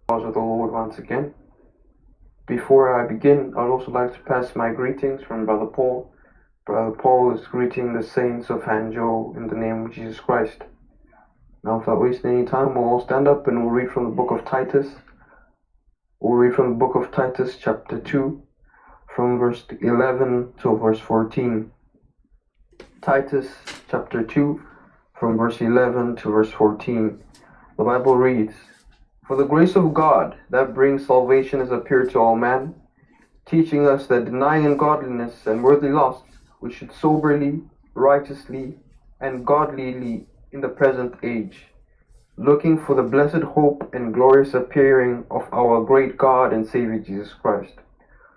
Of the Lord once again. Before I begin, I'd also like to pass my greetings from Brother Paul. Brother Paul is greeting the saints of Hangzhou in the name of Jesus Christ. Now, without wasting any time, we'll all stand up and we'll read from the book of Titus. We'll read from the book of Titus, chapter 2, from verse 11 to verse 14. Titus, chapter 2, from verse 11 to verse 14. The Bible reads, "For the grace of God that brings salvation has appeared to all men, teaching us that denying ungodliness and worldly lusts, we should soberly, righteously, and godlyly in the present age, looking for the blessed hope and glorious appearing of our great God and Savior Jesus Christ,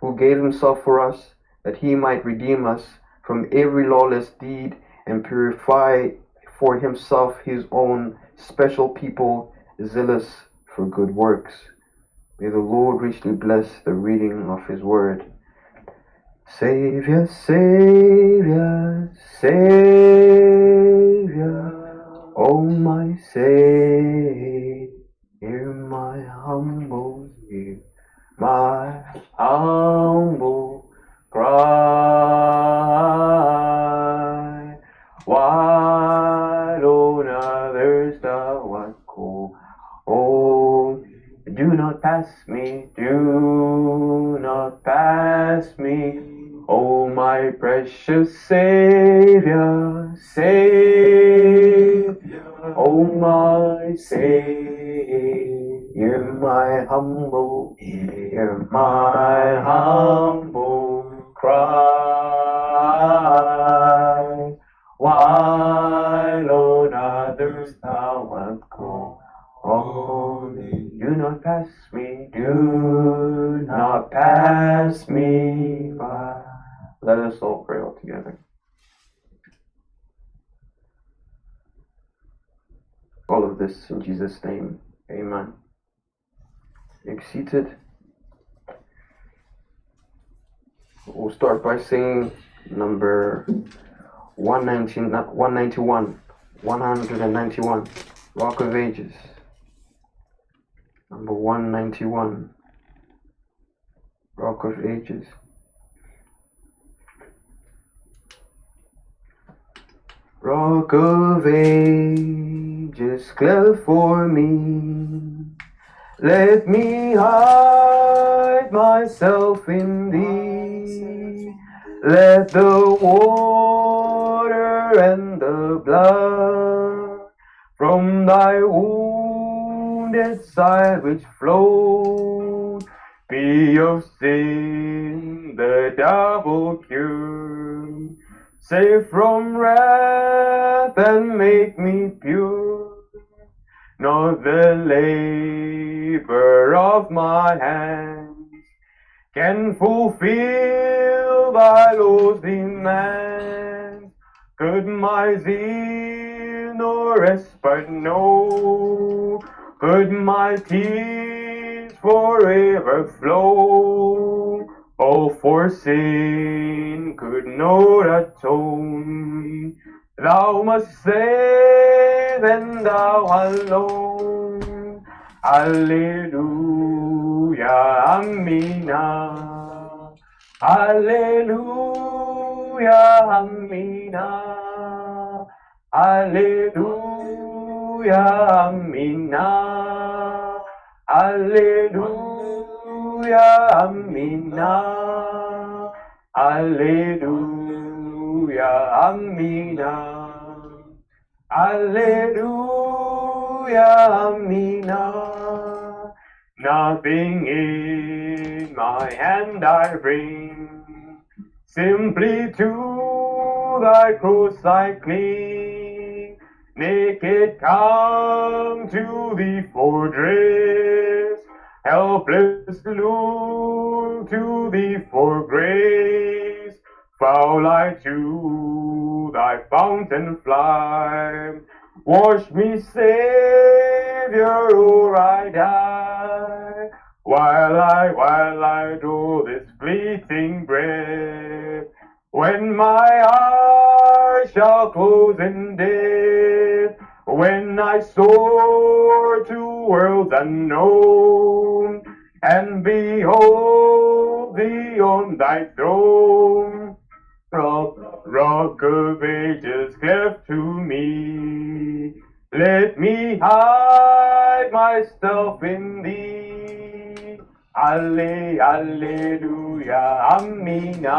who gave himself for us, that he might redeem us from every lawless deed and purify for himself his own special people, zealous for good works." May the Lord richly bless the reading of his word. Savior, Savior, Savior, oh my Savior, hear my humble cry. Why don't others thou art call? Oh, do not pass me, do not pass me. Oh, my precious Savior, Savior, oh, my Savior, hear my humble cry. While on others thou art calling, do not pass me, do not pass me by. Let us all pray all together. All of this in Jesus' name. Amen. Be seated. We'll start by singing number 191, Rock of Ages. Number 191, Rock of Ages. Rock of Ages, cleft for me, let me hide myself in thee. Let the water and the blood from thy wounded side which flowed be of sin the double cure. Save from wrath and make me pure. Not the labor of my hands can fulfill thy law's demands. Could my zeal no respite know? Could my tears forever flow? Oh, for sin could not atone. Thou must save, and thou alone. Alleluia, Amina. Alleluia, Amina. Alleluia, Amina. Alleluia, Amina. Alleluia, Amina. Alleluia, Amina. Nothing in my hand I bring, simply to thy cross I cling. Naked come to thee for dress, helpless look to thee for grace. Foul I to thy fountain fly, wash me, Savior, or I die. While I draw this fleeting breath, when my eyes shall close in death, when I soar to worlds unknown, and behold thee on thy throne. Rock of ages, cleft to me, let me hide myself in thee. Alleluia, Amina.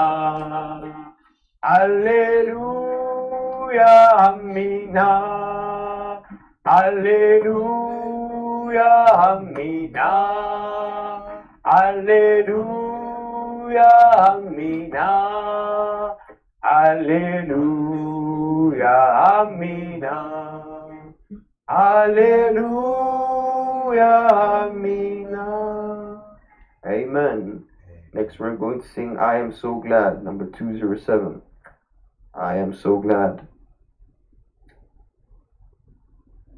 Alleluia, Amina. Alleluia, Amina. Alleluia, Amina. Alleluia, Amina. Alleluia, Amina. Amen. Next we're going to sing I Am So Glad, number 207. I am so glad.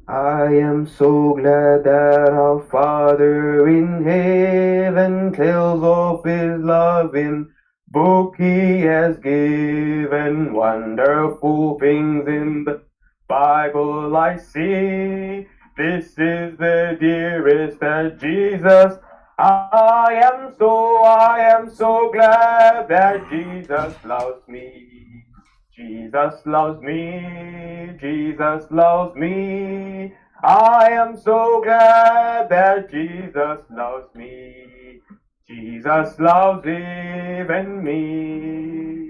I am so glad that our Father in heaven tells of his love in book he has given. Wonderful things in the Bible I see. This is the dearest that Jesus. I am so glad that Jesus loves me. Jesus loves me, Jesus loves me. I am so glad that Jesus loves me. Jesus loves even me.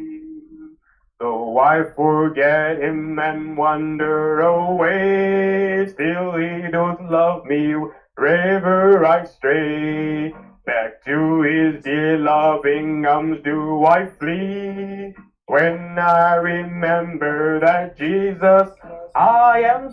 Though I forget him and wander away, still he does love me wherever I stray. Back to his dear loving arms do I flee. When I remember that Jesus, I am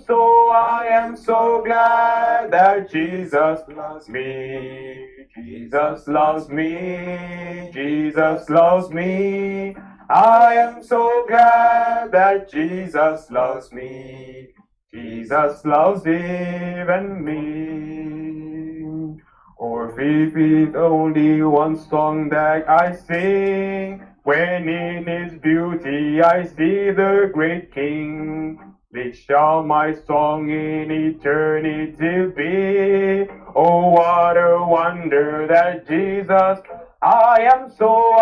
so glad that Jesus loves me. Jesus loves me. Jesus loves me. I am so glad that Jesus loves me. Jesus loves even me. Or if it's only one song that I sing, when in his beauty I see the great King. This shall my song in eternity be. Oh, what a wonder that Jesus, I am so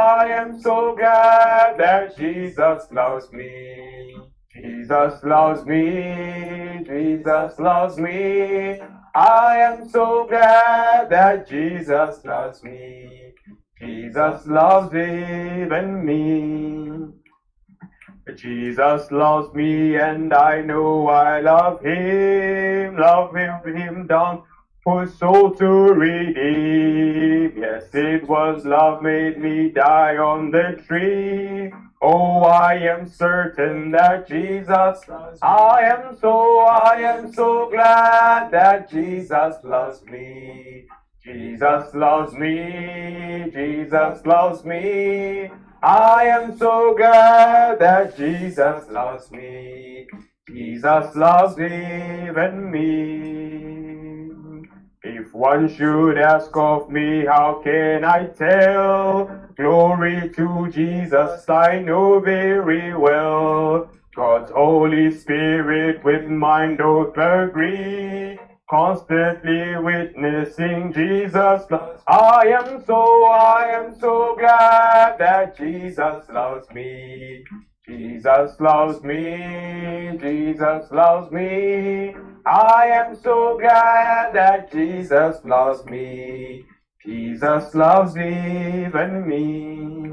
glad that Jesus loves me. Jesus loves me, Jesus loves me. I am so glad that Jesus loves me. Jesus loves even me. Jesus loves me and I know I love him down for soul to redeem. Yes, it was love made me die on the tree. Oh, I am certain that Jesus, I am so glad that Jesus loves me. Jesus loves me, Jesus loves me. I am so glad that Jesus loves me. Jesus loves even me. If one should ask of me, how can I tell? Glory to Jesus, I know very well. God's Holy Spirit with mine doth agree. Constantly witnessing Jesus' love. I am so glad that Jesus loves me. Jesus loves me. Jesus loves me. I am so glad that Jesus loves me. Jesus loves even me.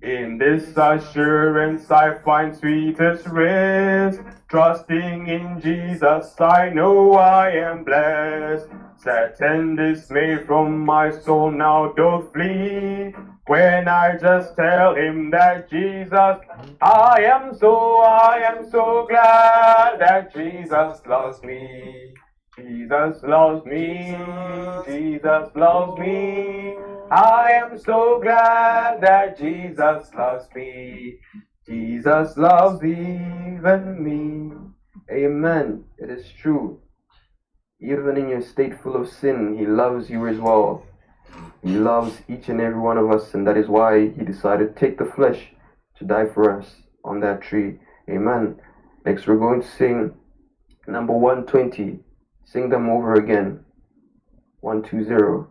In this assurance I find sweetest rest. Trusting in Jesus, I know I am blessed. Satan dismayed from my soul now doth flee. When I just tell him that Jesus, I am so glad that Jesus loves me. Jesus loves me, Jesus loves me. I am so glad that Jesus loves me. Jesus loves even me. Amen. It is true. Even in your state full of sin, He loves you as well. He loves each and every one of us, and that is why He decided to take the flesh to die for us on that tree. Amen. Next, we're going to sing number 120. Sing them over again. 120.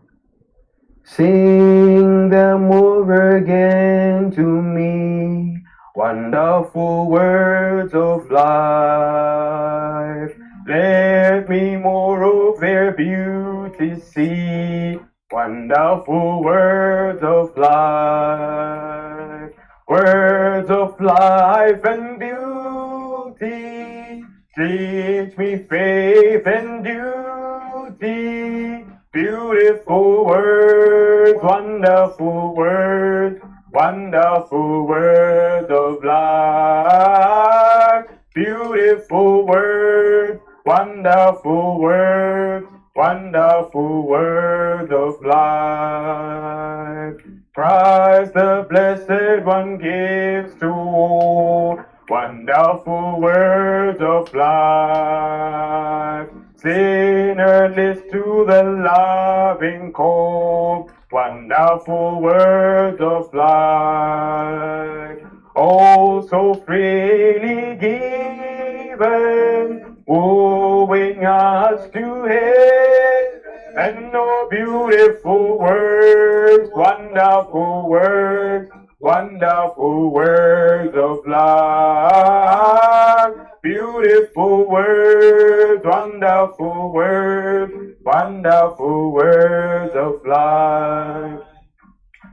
Sing them over again to me, wonderful words of life. Let me more of their beauty see, wonderful words of life. Words of life and beauty, teach me faith and duty. Beautiful words, wonderful words of life. Beautiful words, wonderful words of life. Christ the Blessed One gives to all, wonderful words of life. Sinner, list to the loving call, wonderful words of life. Oh, so freely given, wooing us to heaven, and no beautiful words, wonderful words Wonderful words of life, beautiful words, wonderful words of life.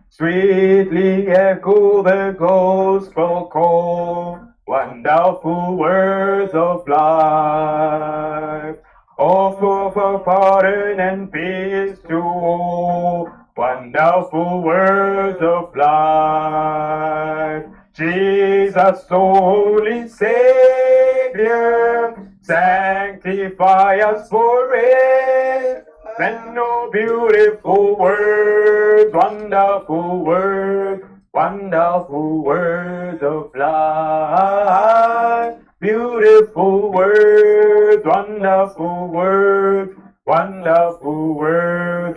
Sweetly echo the gospel call, wonderful words of life. Offer for pardon and peace to all, wonderful words of life. Jesus, holy Savior, sanctify us forever. And no beautiful words, wonderful words of life. Beautiful words, wonderful words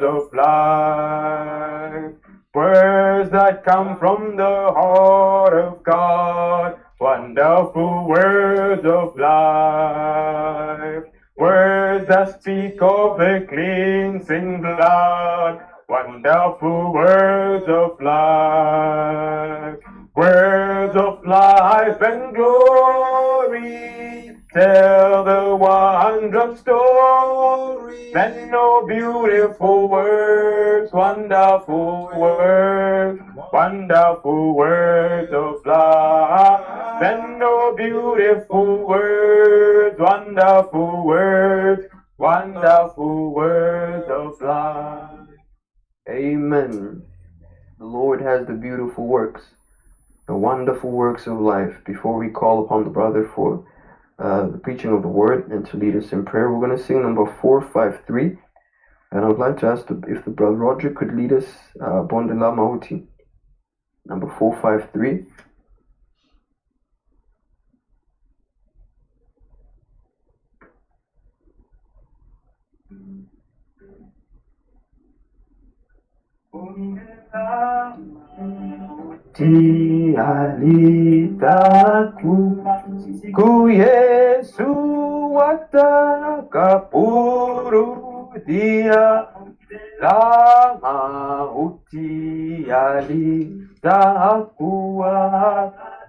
of life. Words that come from the heart of God, wonderful words of life. Words that speak of the cleansing blood, wonderful words of life. Words of life and glory, tell the wondrous story. Then no beautiful words, wonderful words of life. Then no beautiful words, wonderful words of life. Amen. The Lord has the beautiful works, the wonderful works of life. Before we call upon the brother for the preaching of the word and to lead us in prayer, we're going to sing number 453. And I would like to ask if the brother Roger could lead us Bondela Mahuti, number 453. Ti alitaku ku Yesu watakaporudia la mauti alitakuwa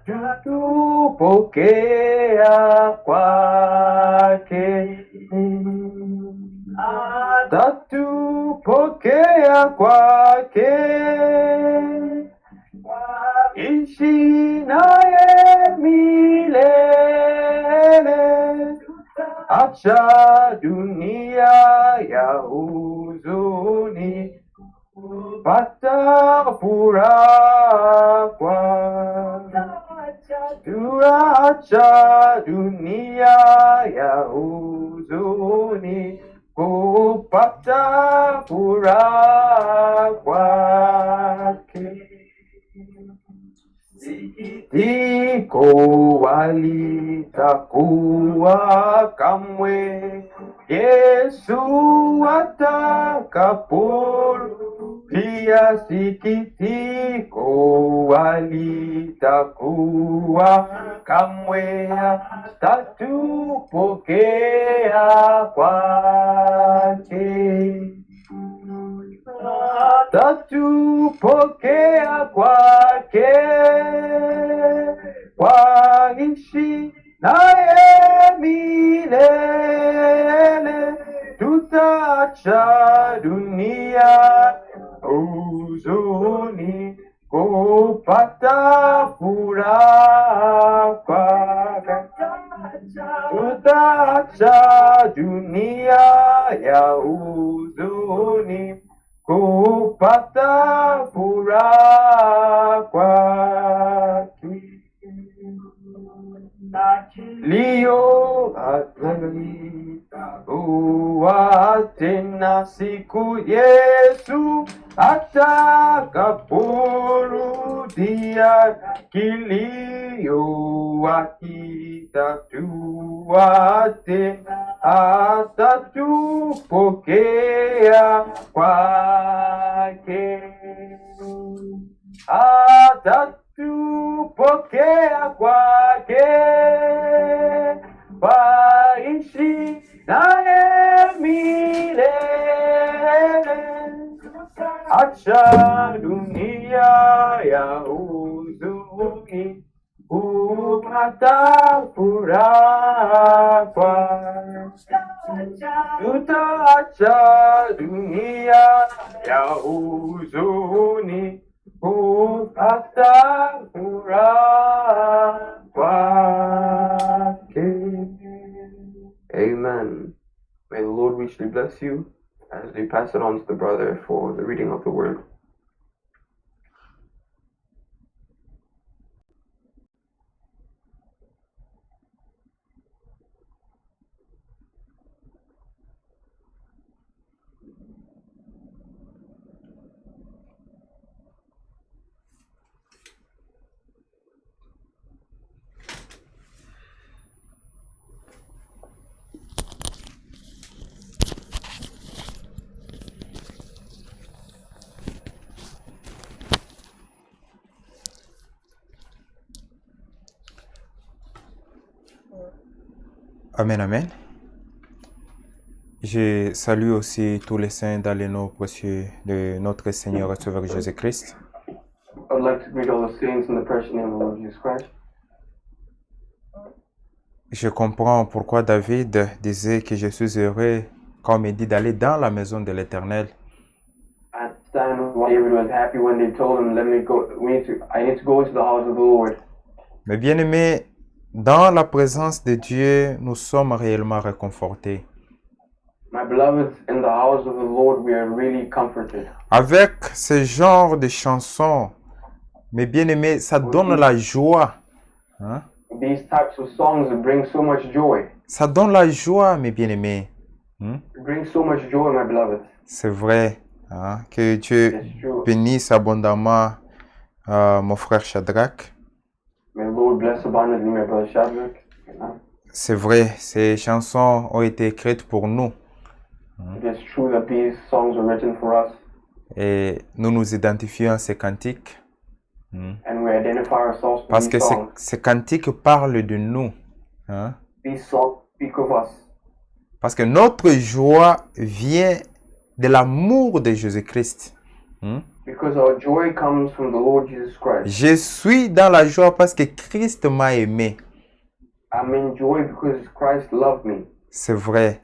tutupokea kwake tatupokea kwake ishi naye milele, acha dunia ya huzuni, pata furaha kwake. Tuacha dunia ya huzuni, kupata furaha kwake. Sikitiko walitakuwa kamwe, Yesu atakaporudia. Sikitiko walitakuwa kamwe, tatupokea kwake. Tatupokea kwake, waishi naye milele, tutaacha dunia huzuni, kupata furaha kwake. Tutaacha dunia ya huzuni, kupata furaha kwake. Leo atakuwa tena siku Yesu atakaporudia, kilio akitatua tena, atatupokea kwake. Atatupokea kwake, waishi naye milele, acha dunia ya huzuni, hata furaha tutaacha dunia ya huzuni kupata furaha kwake. Amen. May the Lord richly bless you as we pass it on to the brother for the reading of the word. Amen, amen. Je salue aussi tous les saints dans les noms précieux de notre Seigneur et Sauveur Jésus-Christ. I would like to greet all the saints in the precious name of the Lord Jesus Christ. Je comprends pourquoi David disait que je suis heureux quand on me dit d'aller dans la maison de l'Éternel. I understand why David was happy when they told him, I need to go into the house of the Lord. Mais bien aimé, dans la présence de Dieu, nous sommes réellement réconfortés. My beloveds, in the house of the Lord, we are really comforted. Avec ce genre de chansons, mes bien-aimés, ça donne la joie. Hein? These types of songs bring so much joy. Ça donne la joie, mes bien-aimés. It brings so much joy, my beloveds. C'est vrai. Hein? Que Dieu It's true. bénisse abondamment mon frère Shadrach. May the Lord bless abundantly my brother Shadrach. Amen. C'est vrai, ces chansons ont été écrites pour nous. It is true that these songs were written for us, Et nous nous identifions à ces cantiques. and we identify ourselves with Parce que these songs. ces cantiques parlent de nous. Hein? These songs speak of us. Parce que notre joie vient de l'amour de Jésus-Christ. Because our joy comes from the Lord Jesus Christ. Je suis dans la joie parce que Christ m'a aimé. I'm in joy because Christ loved me. C'est vrai.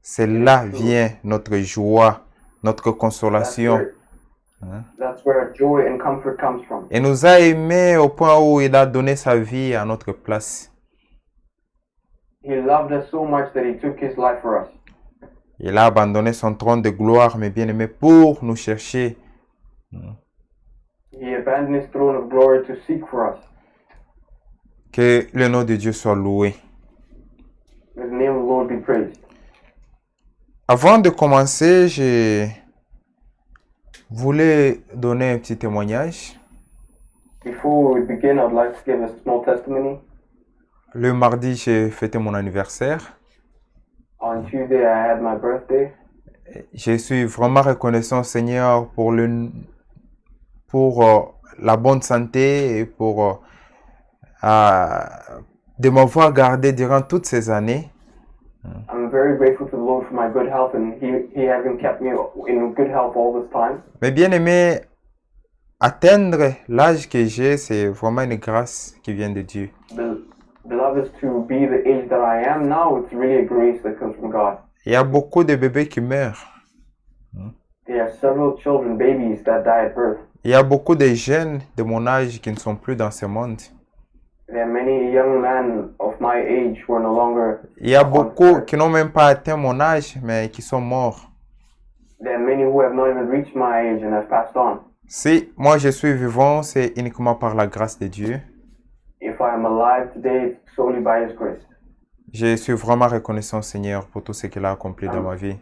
C'est là vient notre joie, notre consolation. That's where joy and comfort comes from. Il nous a aimés au point où il a donné sa vie à notre place. He loved us so much that he took his life for us. Il a abandonné son trône de gloire, mes bien-aimés, pour nous chercher. He abandoned his throne of glory to seek for us. Que le nom de Dieu soit loué. May the name of the Lord be praised. Avant de commencer, je voulais donner un petit témoignage. Before we begin, I'd like to give a small testimony. Le mardi, j'ai fêté mon anniversaire. On Tuesday, I had my birthday. Je suis vraiment reconnaissant au Seigneur pour la bonne santé et pour de m'avoir gardé durant toutes ces années. I'm very grateful to the Lord for my good health, and He having kept me in good health all this time. Mais bien aimé, atteindre l'âge que j'ai, c'est vraiment une grâce qui vient de Dieu. Beloved, to be the age that I am now, it's really a grace that comes from God. Il y a beaucoup de bébés qui meurent. There are several children, babies that die at birth. Il y a beaucoup de jeunes de mon âge qui ne sont plus dans ce monde. There are many young men of my age who are no longer. Il y a on beaucoup earth. qui n'ont même pas atteint mon âge, mais qui sont morts. There are many who have not even reached my age and have passed on. Si moi je suis vivant, c'est uniquement par la grâce de Dieu. If I am alive today, it's solely by His grace. Je suis vraiment reconnaissant au Seigneur pour tout ce qu'il a accompli dans ma vie.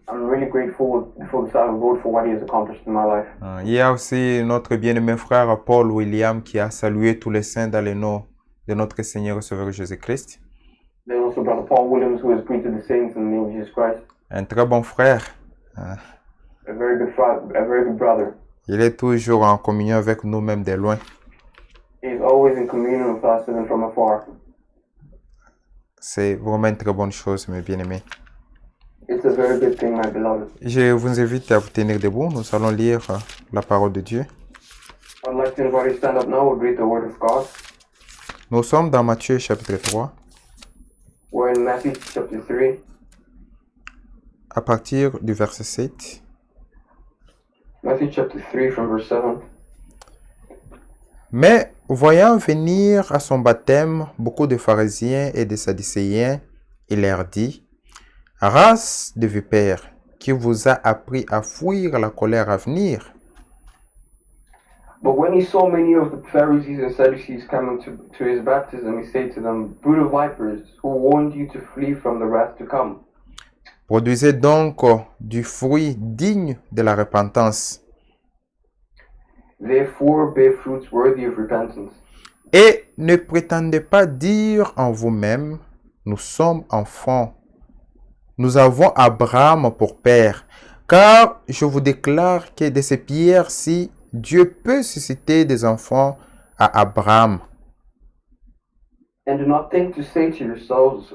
I'm really grateful before the side of God for what He has accomplished in my life. Il y a aussi notre bien-aimé frère Paul William qui a salué tous les saints dans le nom de notre Seigneur et Sauveur Jésus-Christ. There's also Brother Paul Williams who has greeted the saints in the name of Jesus Christ. Un très bon frère. A very good brother. Il est toujours en communion avec nous, même de loin. He's always in communion with us, even from afar. C'est vraiment une très bonne chose, mes bien-aimés. It's a very good thing, my beloved. Je vous invite à vous tenir debout. Nous allons lire la parole de Dieu. I'd like to invite you to stand up now and read the Word of God. Nous sommes dans Matthieu chapitre 3, We're in Matthew chapter 3, à partir du verset 7. Matthew chapter 3 from verse 7. Mais voyant venir à son baptême beaucoup de pharisiens et de sadducéens, il leur dit, race de vipères, qui vous a appris à fuir la colère à venir? But when he saw many of the Pharisees and Sadducees coming to his baptism, he said to them, Brood of vipers, who warned you to flee from the wrath to come? Produisez donc du fruit digne de la repentance. Therefore bear fruits worthy of repentance. Et ne prétendez pas dire en vous-même, nous sommes enfants. Nous avons Abraham pour père. Car je vous déclare que de ces pierres-ci, Dieu peut susciter des enfants à Abraham. And do not think to say to yourselves,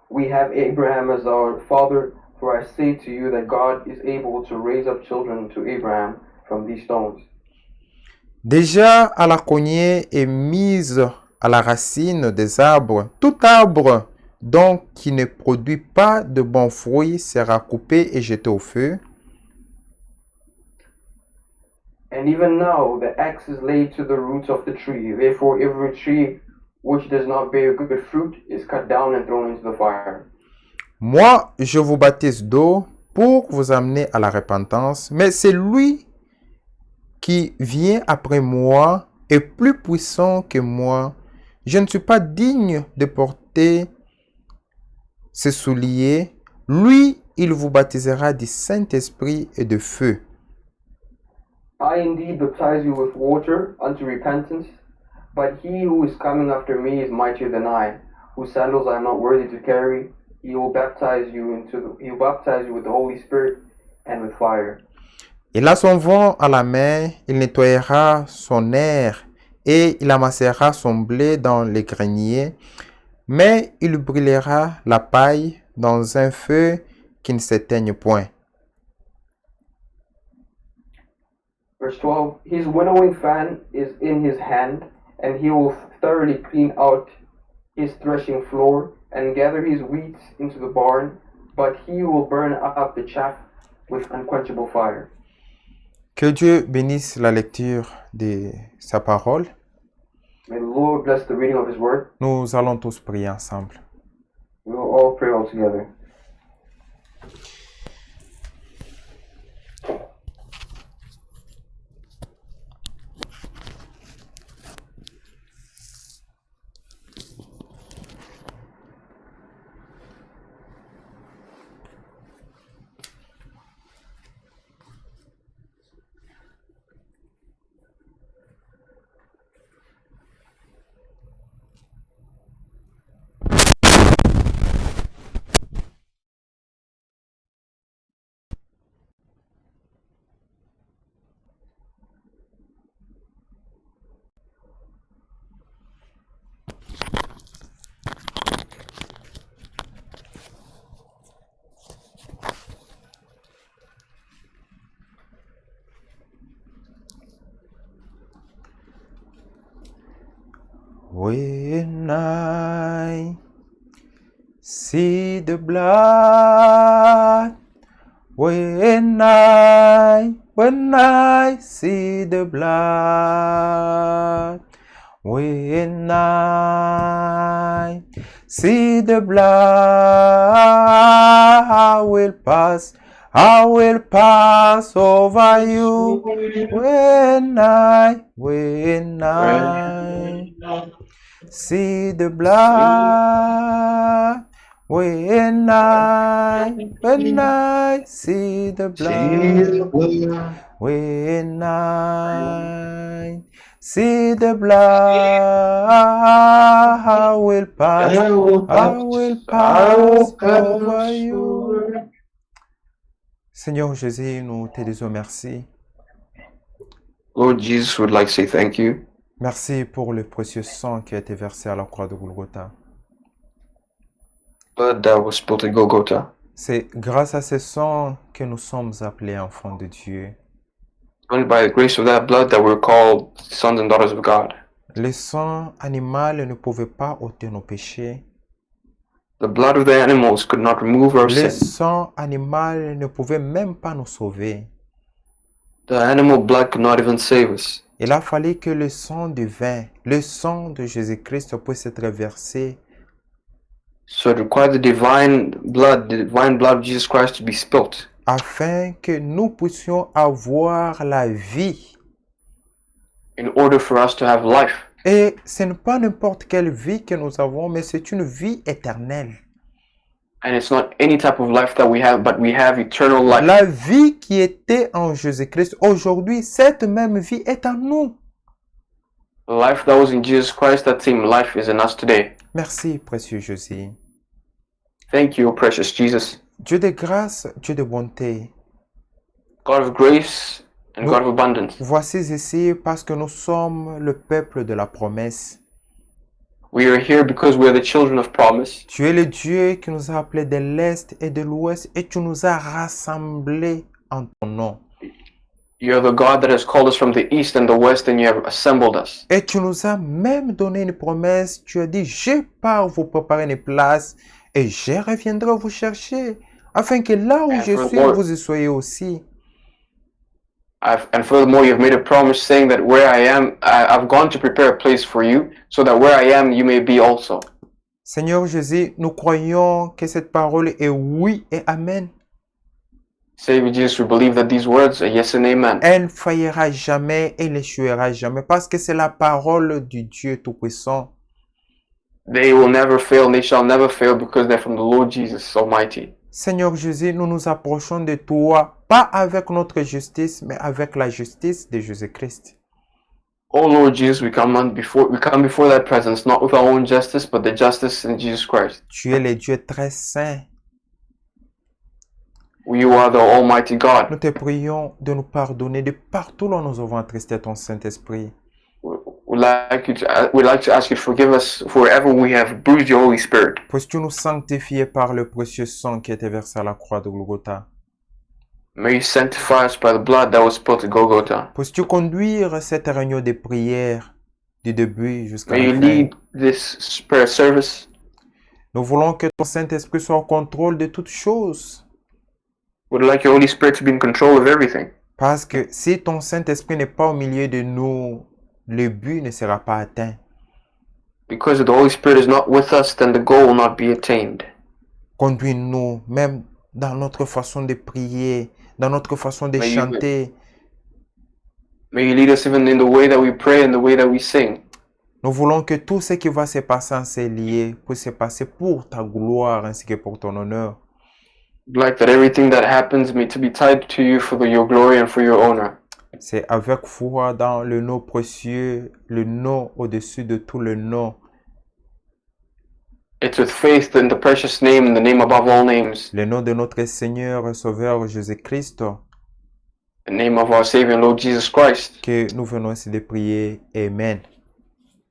We have Abraham as our father, for I say to you that God is able to raise up children to Abraham from these stones. Déjà à la cognée est mise à la racine des arbres. Tout arbre donc qui ne produit pas de bons fruits sera coupé et jeté au feu. And even now the axe is laid to the roots of the tree. Therefore every tree which does not bear good fruit is cut down and thrown into the fire. Moi, je vous baptise d'eau pour vous amener à la repentance, mais c'est lui qui vient après moi est plus puissant que moi. Je ne suis pas digne de porter ses souliers. Lui, il vous baptisera du Saint-Esprit et de feu. I indeed baptize you with water unto repentance, but he who is coming after me is mightier than I, whose sandals I am not worthy to carry. He will baptize you with the Holy Spirit and with fire. Il a son vent à la main, il nettoyera son air et il amassera son blé dans les greniers, mais il brûlera la paille dans un feu qui ne s'éteigne point. Verse 12, his winnowing fan is in his hand, and he will thoroughly clean out his threshing floor and gather his wheat into the barn, but he will burn up the chaff with unquenchable fire. Que Dieu bénisse la lecture de sa parole. May the Lord bless the reading of his word. Nous allons tous prier ensemble. We will all pray all together. When I see the blood, when I see the blood, when I see the blood, I will pass over you. When I see the blood, when I see the blood, when I see the blood, I will pass over you. Seigneur Jésus, nous te disons merci. Lord Jesus would like to say thank you. Merci pour le précieux sang qui a été versé à la croix de Golgotha. Blood that was spilled at Golgotha. C'est grâce à ce sang que nous sommes appelés enfants de Dieu. Only by the grace of that blood that we're called sons and daughters of God. Le sang animal ne pouvait pas ôter nos péchés. The blood of the animals could not remove our Le sin. sang animal ne pouvait même pas nous sauver. The animal blood could not even save us. Il a fallu que le sang divin, le sang de Jésus-Christ puisse être versé So it required the divine blood of Jesus Christ to be spilt, afin que nous puissions avoir la vie. in order for us to have life. Et ce n'est pas n'importe quelle vie que nous avons, mais c'est une vie éternelle. And it's not any type of life that we have, but we have eternal life. La vie qui était en Jésus-Christ, aujourd'hui, cette même vie est en nous. The life that was in Jesus Christ, that same life is in us today. Merci, précieux Jésus. Thank you, precious Jesus. Dieu de grâce, Dieu de bonté. God of grace and God of abundance. Voici ici parce que nous sommes le peuple de la promesse. We are here because we are the children of promise. Tu es le Dieu qui nous a appelés de l'Est et de l'Ouest et tu nous as rassemblés en ton nom. You are the God that has called us from the east and the west, and you have assembled us. Et tu nous as même donné une promesse. Tu as dit, je pars vous préparer une place et je reviendrai vous chercher, afin que là où And je suis, furthermore- vous y soyez aussi. And furthermore, you've made a promise saying that where I am, I've gone to prepare a place for you, so that where I am, you may be also. Seigneur Jésus, nous croyons que cette parole est oui et amen. Savior Jesus, we believe that these words are yes and amen. Elle ne faillira jamais et n'échouera jamais, parce que c'est la parole du Dieu Tout-Puissant. They will never fail, and they shall never fail, because they're from the Lord Jesus Almighty. Seigneur Jésus, nous nous approchons de toi, pas avec notre justice, mais avec la justice de Jésus-Christ. Oh Lord Jesus, we come before that presence, not with our own justice, but the justice in Jesus Christ. Tu es le Dieu très saint. You are the Almighty God. Nous te prions de nous pardonner de partout où nous avons attristé ton Saint-Esprit. We'd like to ask you to forgive us for wherever we have bruised your Holy Spirit. Puisses-tu nous sanctifier par le précieux sang qui a été versé à la croix de Golgotha. May you sanctify us by the blood that was spilled at Golgotha. Puisses-tu conduire cette réunion de prière du début jusqu'à May la you fin. lead this prayer service. Nous voulons que ton Saint-Esprit soit au contrôle de toutes choses. We'd like your Holy Spirit to be in control of everything. Parce que si ton Saint-Esprit n'est pas au milieu de nous, le but ne sera pas atteint. Because if the Holy Spirit is not with us, then the goal will not be attained. Conduis-nous, même dans notre façon de prier, dans notre façon de May you- chanter. May you lead us even in the way that we pray and the way that we sing. Nous voulons que tout ce qui va se passer en ces lieux puisse se passer pour ta gloire ainsi que pour ton honneur. We'd like that everything that happens may to be tied to you for your glory and for your honor. C'est avec foi dans le nom précieux, le nom au-dessus de tout le nom, It's with faith in the precious name, in the name above all names, le nom de notre Seigneur et Sauveur Jésus-Christ, the name of our Savior and Lord Jesus Christ, que nous venons ainsi de prier. Amen.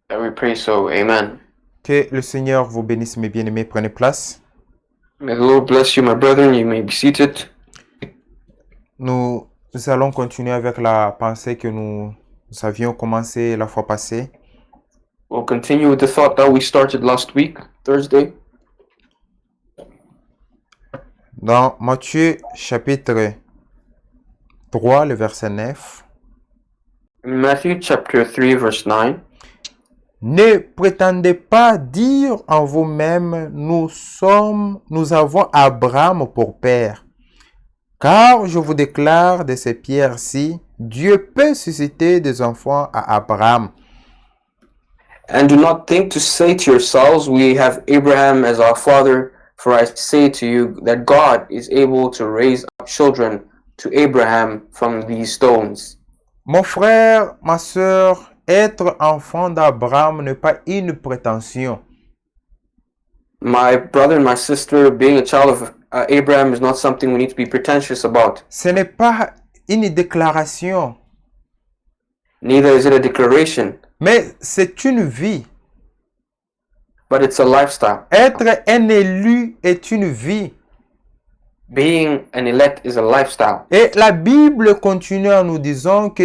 that we pray so. Amen. Que le Seigneur vous bénisse, mes bien-aimés. Prenez place. May the Lord bless you, my brethren. You may be seated. Nous allons continuer avec la pensée que nous avions commencé la fois passée. We'll continue with the thought that we started last week, Thursday. Dans Matthieu chapitre 3, le verset 9. In Matthew chapter 3, verse 9. Ne prétendez pas dire en vous-même, nous avons Abraham pour père. Car je vous déclare de ces pierres-ci, Dieu peut susciter des enfants à Abraham. And do not think to say to yourselves, we have Abraham as our father, for I say to you that God is able to raise up children to Abraham from these stones. Mon frère, ma sœur, être enfant d'Abraham n'est pas une prétention. My brother and my sister, being a child of Abraham is not something we need to be pretentious about. Ce n'est pas une déclaration, Neither is it a declaration, mais c'est une vie. but it's a lifestyle. Être un élu est une vie. Being an elect is a lifestyle. Et la Bible continue en nous disant que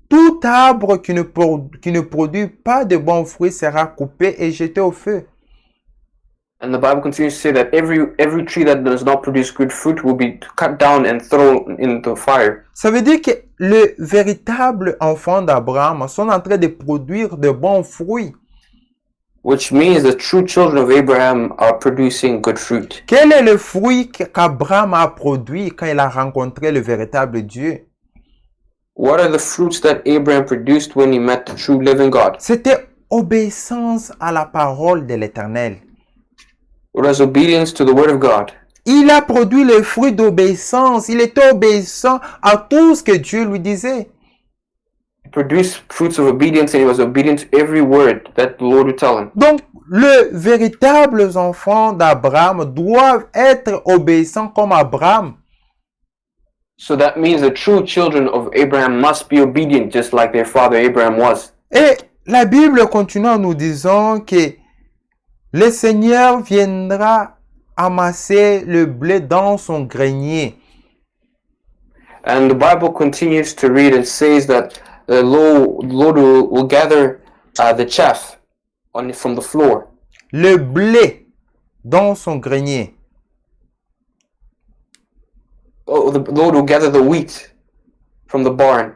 tout arbre qui ne produit pas de bons fruits sera coupé et jeté au feu. And the Bible continues to say that every tree that does not produce good fruit will be cut down and thrown into fire. Ça veut dire que le véritable enfant d'Abraham sont en train de produire de bons fruits. Which means the true children of Abraham are producing good fruit. Quel est le fruit qu'Abraham a produit quand il a rencontré le véritable Dieu? What are the fruits that Abraham produced when he met the true living God? C'était obéissance à la parole de l'Éternel. It was obedience to the word of God. Il a produit le fruit d'obéissance. Il était obéissant à tout ce que Dieu lui disait. He produced fruits of obedience and he was obedient to every word that the Lord would tell him. Donc, les véritables enfants d'Abraham doivent être obéissants comme Abraham. So that means the true children of Abraham must be obedient just like their father Abraham was. Et la Bible continue en nous disant que le Seigneur viendra amasser le blé dans son grenier. And the Bible continues to read and says that the Lord will gather the chaff from the floor. Le blé dans son grenier. Oh, the Lord will gather the wheat from the barn.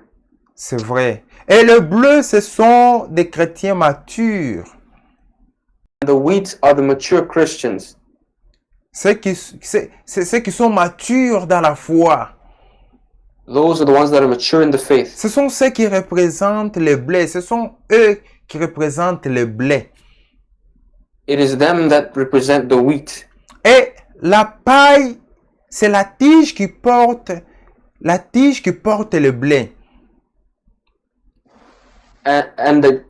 C'est vrai. Et le bleu, ce sont des chrétiens matures. The wheat are the mature Christians. Ceux qui sont matures dans la foi. Those are the ones that are mature in the faith. Ce sont ceux qui représentent le blé. Ce sont eux qui représentent le blé. It is them that represent the wheat. Et la paille, c'est la tige qui porte le blé. And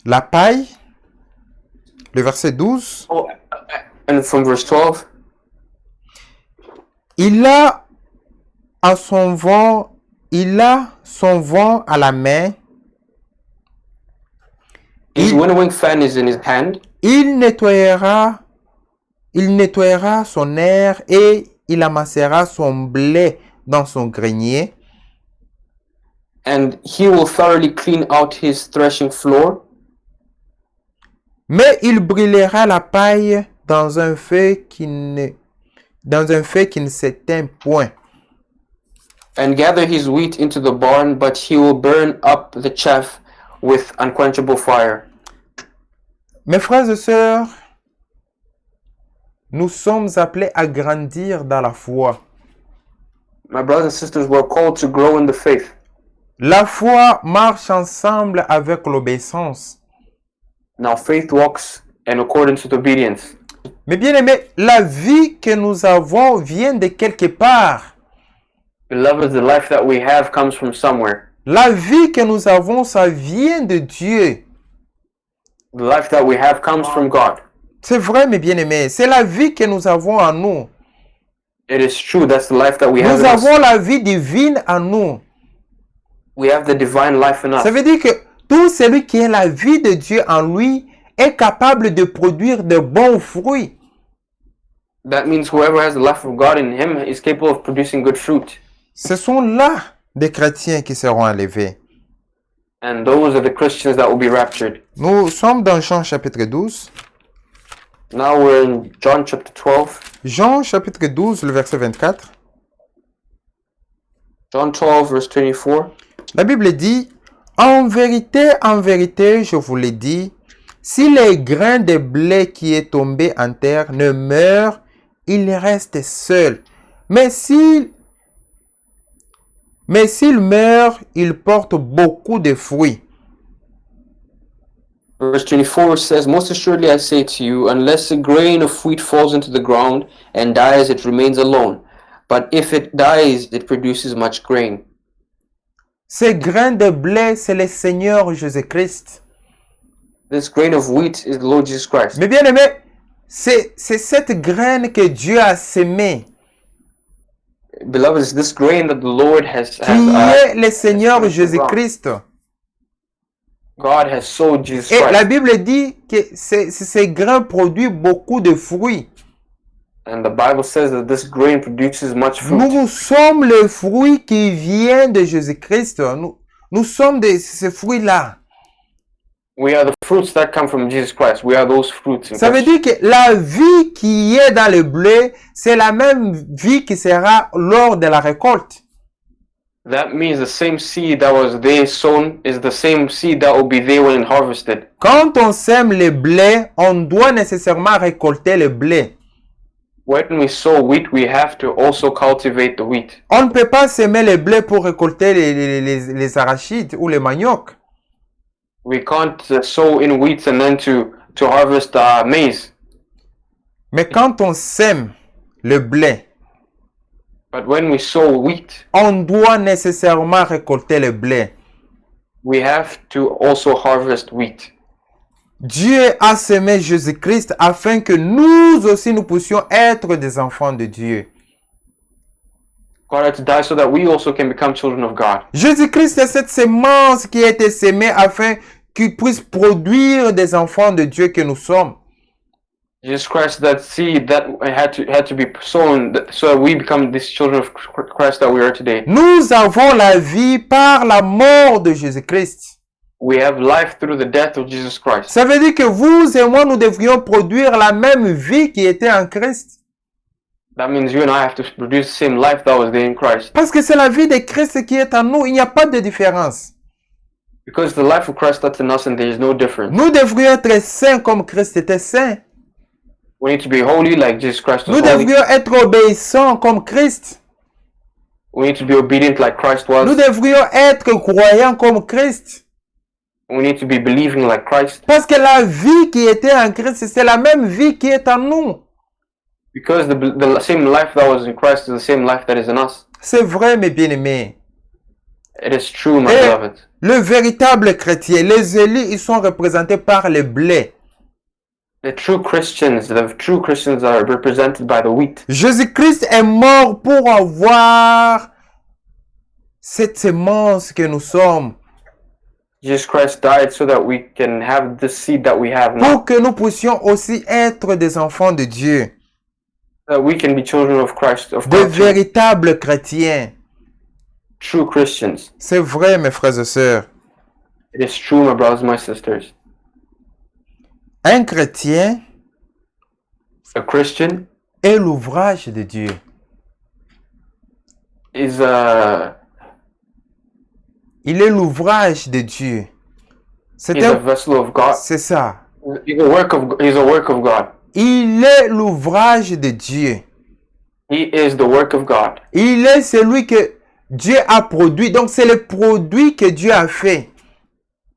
La paille, le verset 12. and from verse 12, Il a son vent à la main. his winnowing fan is in his hand. Il nettoyera son air et il amassera son blé dans son grenier. And he will thoroughly clean out his threshing floor. Mais il brûlera la paille dans un feu qui ne s'éteint point. And gather his wheat into the barn, but he will burn up the chaff with unquenchable fire. Mes frères et sœurs, nous sommes appelés à grandir dans la foi. My brothers and sisters, we're called to grow in the faith. La foi marche ensemble avec l'obéissance. Now, faith walks in accordance with obedience. Mais bien aimé, la vie que nous avons vient de quelque part. Beloved, the life that we have comes from somewhere. La vie que nous avons, ça vient de Dieu. The life that we have comes from God. C'est vrai, mes bien-aimés. C'est la vie que nous avons en nous. It is true. That's the life that we have Nous in us. avons la vie divine en nous. We have the divine life in us. Ça veut dire que tout celui qui a la vie de Dieu en lui est capable de produire de bons fruits. That means whoever has the life of God in him is capable of producing good fruit. Ce sont là des chrétiens qui seront enlevés. And those are the Christians that will be raptured. Nous sommes dans Jean chapitre 12. Now we're in John chapter 12. Jean chapitre 12, le verset 24. John 12 verse 24. La Bible dit, en vérité, je vous l'ai dit, si le grain de blé qui est tombé en terre ne meurt, il reste seul. Mais s'il meurt, il porte beaucoup de fruits. Verse 24 says, Most assuredly I say to you, unless a grain of wheat falls into the ground and dies, it remains alone. But if it dies, it produces much grain. Ce grain de blé, c'est le Seigneur Jésus-Christ. This grain of wheat is the Lord Jesus Christ. Mais bien aimé, c'est cette graine que Dieu a sémée, Beloved, it's this grain that the Lord has qui est le Seigneur Jésus-Christ. God has sowed Jesus Et la Christ. Bible dit que ces grains produisent beaucoup de fruits. And the Bible says that this grain produces much fruit. Nous sommes le fruit qui vient de Jésus-Christ. Nous sommes ces fruits-là. We are the fruits that come from Jesus Christ. We are those fruits. In Ça veut Christ. dire que la vie qui est dans le blé, c'est la même vie qui sera lors de la récolte. That means the same seed that was there sown is the same seed that will be there when harvested. Quand on sème le blé, on doit nécessairement récolter le blé. When we sow wheat, we have to also cultivate the wheat. On ne peut pas semer le blé pour récolter les arachides ou les maniocs. We can't sow in wheat and then to harvest maize. Mais quand on sème le blé, But when we sow wheat, on doit nécessairement récolter le blé. we have to also harvest wheat. Dieu a semé Jésus-Christ afin que nous aussi nous puissions être des enfants de Dieu. God had to die so that we also can become children of God. Jésus-Christ est cette semence qui a été semée afin qu'il puisse produire des enfants de Dieu que nous sommes. Jesus Christ, that seed that had to be sown so that we become these children of Christ that we are today. Nous avons la vie par la mort de Jésus-Christ. We have life through the death of Jesus Christ. Ça veut dire que vous et moi, nous devrions produire la même vie qui était en Christ. That means you and I have to produce the same life that was there in Christ. Parce que c'est la vie de Christ qui est en nous. Il n'y a pas de différence. Because the life of Christ that's in us and there is no difference. Nous devrions être saints comme Christ était saint. We need to be holy like Jesus Christ was Nous holy. devrions être obéissants comme Christ. We need to be obedient like Christ was. Nous devrions être croyants comme Christ. We need to be believing like Christ. Parce que la vie qui était en Christ, c'est la même vie qui est en nous. Because the same life that was in Christ is the same life that is in us. C'est vrai, mes bien-aimés. It is true, my Et beloved. le véritable chrétien, les élus, ils sont représentés par le blé. The true Christians are represented by the wheat. Jésus-Christ est mort pour avoir cette semence que nous sommes. Jesus Christ died so that we can have the seed that we have now. Pour que nous puissions aussi être des enfants de Dieu. That we can be children of Christ, of De God, véritables chrétiens. true Christians. C'est vrai, mes frères et sœurs. It is true, my brothers and my sisters. Un chrétien A Christian est l'ouvrage de Dieu. is Il est l'ouvrage de Dieu. C'est he's a vessel of God. c'est ça. He's a work of God. Il est l'ouvrage de Dieu. He is the work of God. Il est celui que Dieu a produit. Donc, c'est le produit que Dieu a fait.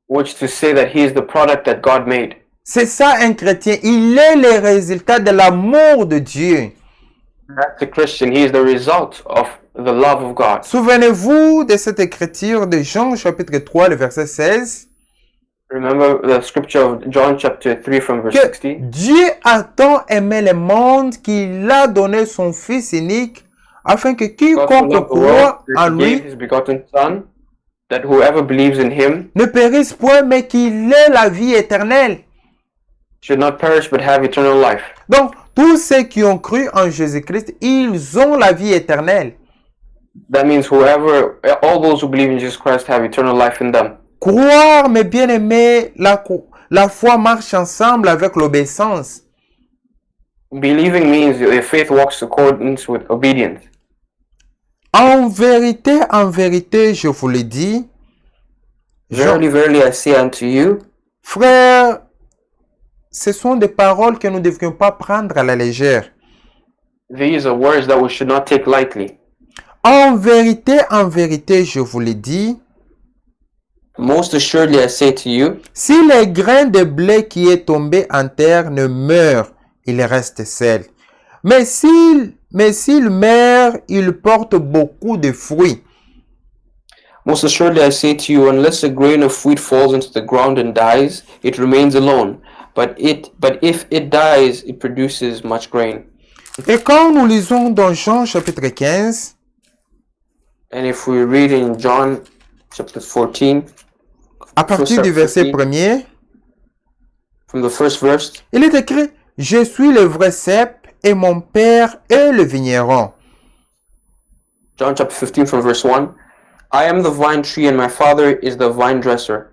Which to say that he is the product that God made. C'est ça un chrétien. Il est le résultat de l'amour de Dieu. That's a Christian. He is the result of the love of God. Souvenez-vous de cette écriture de Jean chapitre 3, le verset 16. Remember the scripture of John chapter 3 from verse Que 16? Dieu a tant aimé le monde qu'il a donné son Fils unique afin que God so quiconque loved the world croit that en he lui gave his begotten Son, that whoever believes in him ne périsse point, mais qu'il ait la vie éternelle. should not perish but have eternal life. Donc, tous ceux qui ont cru en Jésus-Christ, ils ont la vie éternelle. That means all those who believe in Jesus Christ have eternal life in them. Croire, mes bien-aimés, la foi marche ensemble avec l'obéissance. Believing means your faith walks accordance with obedience. En vérité, je vous le dis, Verily, verily, I say unto you, frères, ce sont des paroles que nous ne devrions pas prendre à la légère. these are words that we should not take lightly. En vérité, je vous le dis, Most assuredly, I say to you, si le grain de blé qui est tombé en terre ne meurt, il reste seul. Mais s'il meurt, il porte beaucoup de fruits. most assuredly, I say to you, unless a grain of wheat falls into the ground and dies, it remains alone. But if it dies, it produces much grain. Et quand nous lisons dans Jean chapitre 15, And if we read in John chapter 14, à partir du verset 15. 1er, from the first verse, il est écrit, je suis le vrai cep et mon Père est le vigneron. John chapter 15 from verse 1. I am the vine tree and my Father is the vine dresser.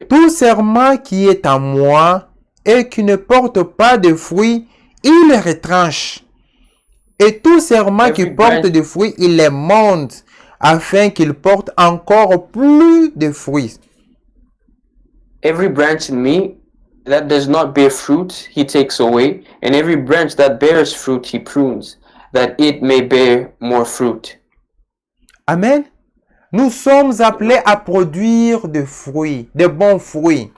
Tout serment qui est en moi et qui ne porte pas de fruits, il les retranche. Et tout serment qui Every porte branch- des fruits, il les monte, afin qu'ils portent encore plus de fruits. Every branch in me that does not bear fruit, he takes away, and every branch that bears fruit, he prunes, that it may bear more fruit. Amen. Nous sommes appelés à produire des fruits, de bons fruits.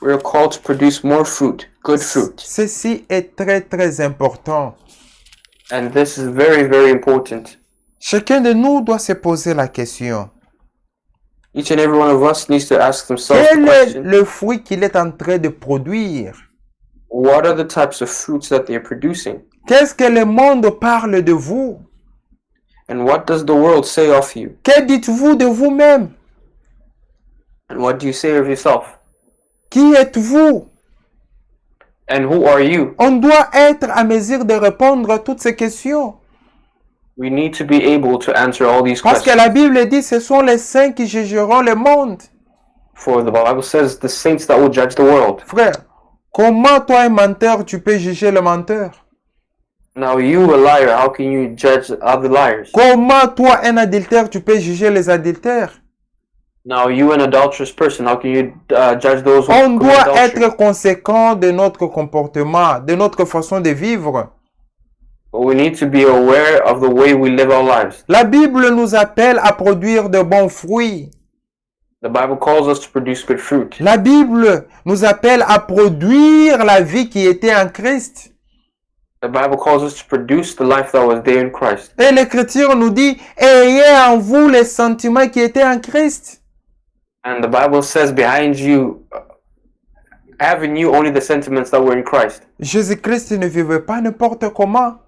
We're called to produce more fruit, good fruit. Ceci est très, très important. And this is very, very important. Chacun de nous doit se poser la question. Each and every one of us needs to ask themselves the Quel est question, le fruit qu'il est en train de produire? what are the types of fruits that they're producing? Qu'est-ce que le monde parle de vous? And what does the world say of you? Que dites-vous de vous-même? And what do you say of yourself? Qui êtes-vous? And who are you? On doit être à mesure de répondre à toutes ces questions. We need to be able to answer all these Parce que questions. la Bible dit, ce sont les saints qui jugeront le monde. For the Bible says the saints that will judge the world. Frère, comment toi, un menteur, tu peux juger le menteur? Now you, a liar, how can you judge other liars? Comment toi, un adultère, tu peux juger les adultères? Now you, an adulterous person, how can you judge those who On commit doit adultery? être conséquent de notre comportement, de notre façon de vivre. But we need to be aware of the way we live our lives. La Bible nous appelle à produire de bons fruits. The Bible calls us to produce good fruit. La Bible nous appelle à produire la vie qui était en Christ. The Bible calls us to produce the life that was there in Christ. Et l'Écriture nous dit, ayez en vous les sentiments qui étaient en Christ. And the Bible says behind you, have in you only the sentiments that were in Christ. Jésus-Christ ne vivait pas n'importe comment.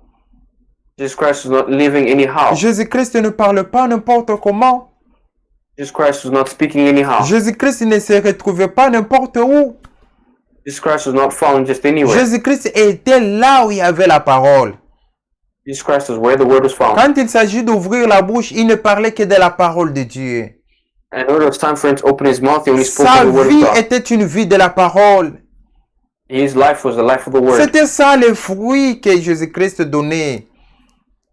Jesus Christ was not living anyhow. Jésus-Christ ne parle pas n'importe comment. Jesus Christ was not speaking anyhow. Jésus-Christ ne se retrouvait pas n'importe où. Jesus Christ was not found just anywhere. Jésus-Christ était là où il y avait la parole. Jesus Christ was where the word was found. Quand il s'agit d'ouvrir la bouche, il ne parlait que de la parole de Dieu. And when it was time for him to open his mouth, he only spoke Sa of the word vie of God. était une vie de la parole. His life was the life of the word. C'était ça les fruits que Jésus-Christ donnait.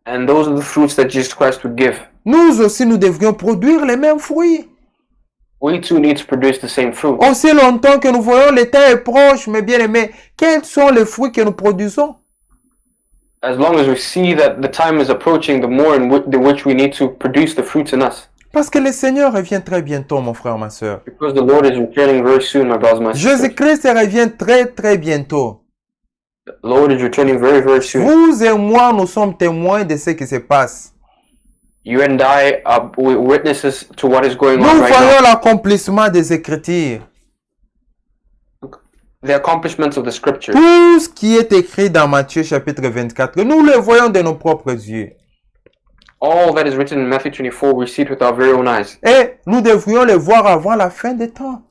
And those are the fruits that Jesus Christ would give. Nous aussi, nous devrions produire les mêmes fruits. We too need to produce the same fruit. Aussi longtemps que nous voyons le temps est proche, mes bien-aimés, quels sont les fruits que nous produisons? As long as we see that the time is approaching, the more in which we need to produce the fruits in us. Parce que le Seigneur revient très bientôt, mon frère, ma soeur. Because the Lord is returning very soon, my brothers and my sisters. Jésus-Christ revient très, très bientôt. The Lord is returning very, very soon. Vous et moi, nous sommes témoins de ce qui se passe. You and I are witnesses to what is going Nous on right voyons now. l'accomplissement des Écritures. The accomplishments of the scripture. Tout ce qui est écrit dans Matthieu chapitre 24, nous le voyons de nos propres yeux. All that is written in Matthew 24, we see it with our very own eyes. Et nous devrions le voir avant la fin des temps.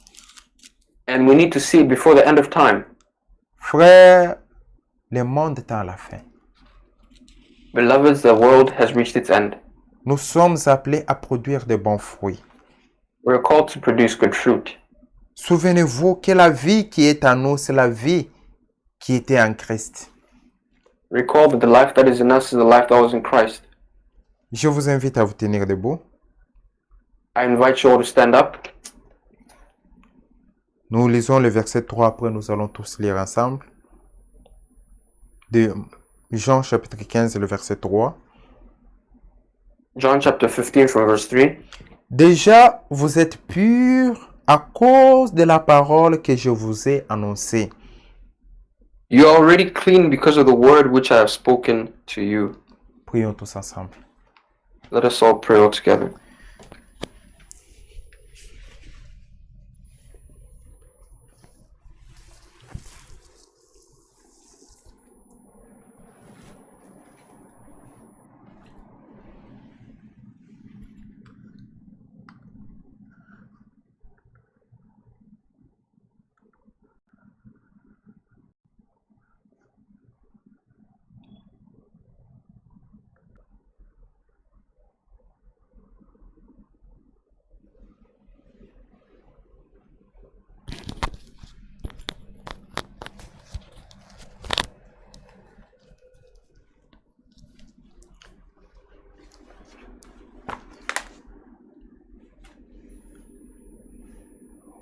And we need to see it before the end of time. Frère, le monde est à la fin. Beloveds, the world has reached its end. Nous sommes appelés à produire de bons fruits. We are called to produce good fruit. Souvenez-vous que la vie qui est en nous, c'est la vie qui était en Christ. Recall that the life that is in us is the life that was in Christ. Je vous invite à vous tenir debout. I invite you all to stand up. Nous lisons le verset 3, après nous allons tous lire ensemble. De Jean chapitre 15, le verset 3. John chapter 15 from verse 3. Déjà, vous êtes purs à cause de la parole que je vous ai annoncée. You are already clean because of the word which I have spoken to you. Prions tous ensemble. Let us all pray all together.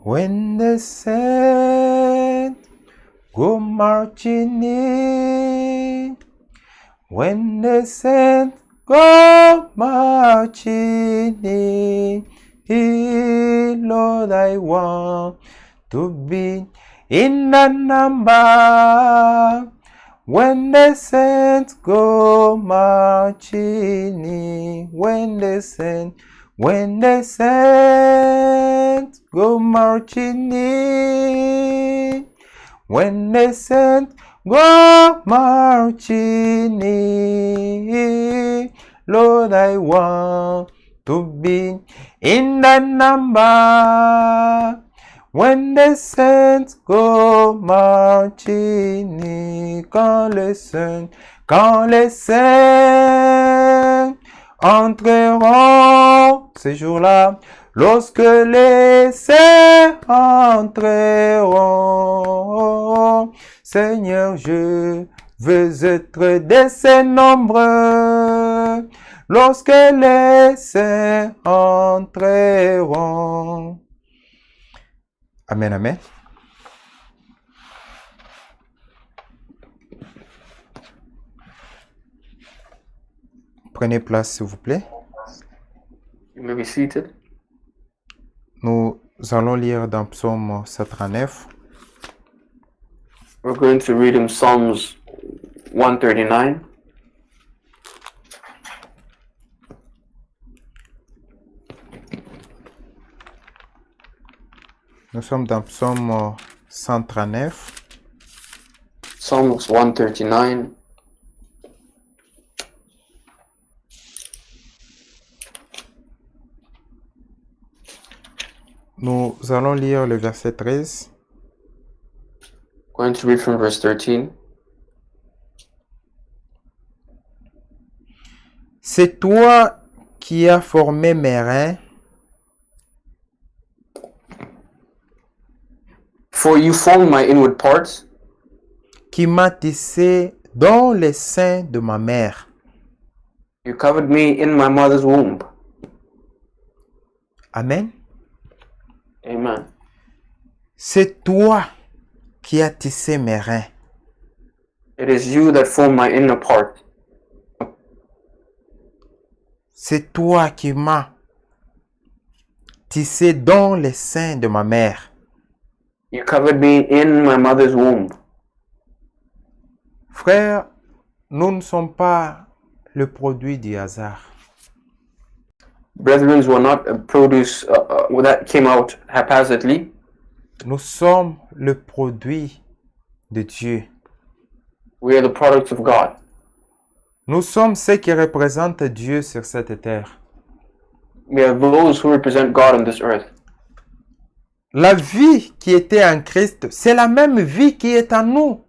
When the saints go marching in, when the saints go marching in, Lord, I want to be in the number. When the saints go marching in, when the saints go marching in, when the saints go marching in, Lord, I want to be in the number. When the saints go marching in, quand les saints entreront ces jours-là, lorsque les saints entreront, Seigneur, je veux être de ces nombreux, lorsque les saints entreront. Amen, amen. Prenez place, s'il vous plaît. You may be seated. Nous allons lire dans Psaume 139. We're going to read in Psalms 139. Nous sommes dans Psaume 139. Psalms 139. Nous allons lire le verset 13. Going to read from verse 13. C'est toi qui as formé mes reins, For you formed my inward parts. qui m'as tissé dans les seins de ma mère. You covered me in my mother's womb. Amen. Amen. C'est toi qui as tissé mes reins. It is you that formed my inner part. C'est toi qui m'as tissé dans les seins de ma mère. You covered me in my mother's womb. Frères, nous ne sommes pas le produit du hasard. Brethren were not a produce that came out haphazardly. Nous sommes le produit de Dieu. We are the products of God. Nous sommes ceux qui représentent Dieu sur cette terre. We are those who represent God on this earth. La vie qui était en Christ, c'est la même vie qui est en nous.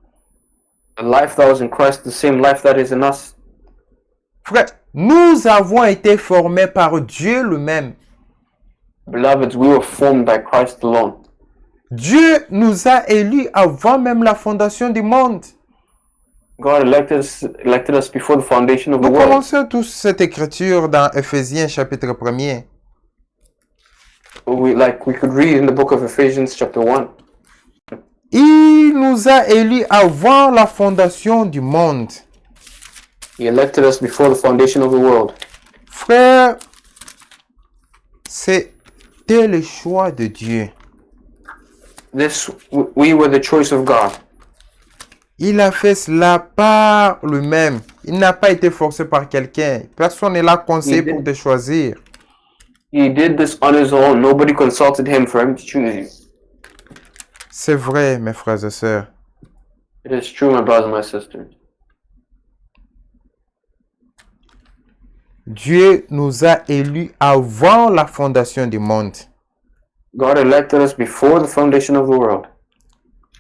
The life that was in Christ, the same life that is in us. Frère, nous avons été formés par Dieu lui-même. Beloveds, we were formed by Christ alone. Dieu nous a élus avant même la fondation du monde. God elected us before the foundation of the Nous world. commençons tous cette écriture dans Éphésiens chapitre 1er. We could read in the book of Ephesians chapter 1. Il nous a élus avant la fondation du monde. He elected us before the foundation of the world. Frère, c'était le choix de Dieu. We were the choice of God. Il a fait cela par lui-même. Il n'a pas été forcé par quelqu'un. Personne ne l'a conseillé pour te choisir. He did this on his own. Nobody consulted him for him to choose you. C'est vrai, mes frères et sœurs. It is true, my brothers and my sisters. Dieu nous a élus avant la fondation du monde. God elected us before the foundation of the world.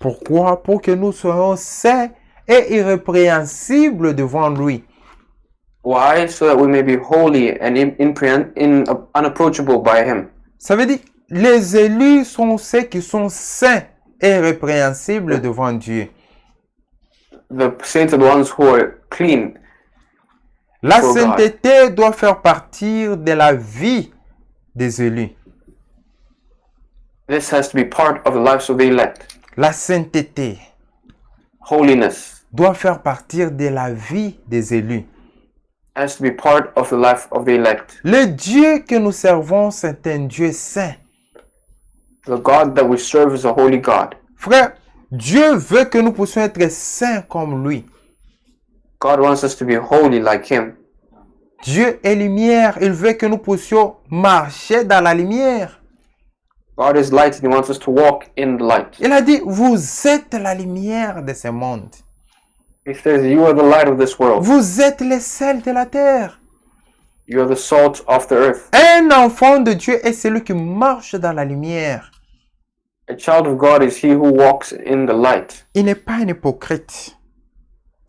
Pourquoi? Pour que nous soyons saints et irrépréhensibles devant lui. Why? So that we may be holy and unapproachable by him. Ça veut dire, les élus sont ceux qui sont saints et irrépréhensibles devant Dieu. The saints are the ones who are clean. La For God. sainteté doit faire partie de la vie des élus. This has to be part of the lives of the elect. La sainteté Holiness doit faire partie de la vie des élus. has to be part of the life of the elect. Le Dieu que nous servons, c'est un Dieu saint. The God that we serve is a holy God. Frère, Dieu veut que nous puissions être saints comme lui. God wants us to be holy like Him. Dieu est lumière. Il veut que nous puissions marcher dans la lumière. God is light and He wants us to walk in the light. Il a dit, vous êtes la lumière de ce monde. He says, you are the light of this world. Vous êtes les sels de la terre. You are the salt of the earth. Un enfant de Dieu est celui qui marche dans la lumière. A child of God is he who walks in the light Il n'est pas un hypocrite.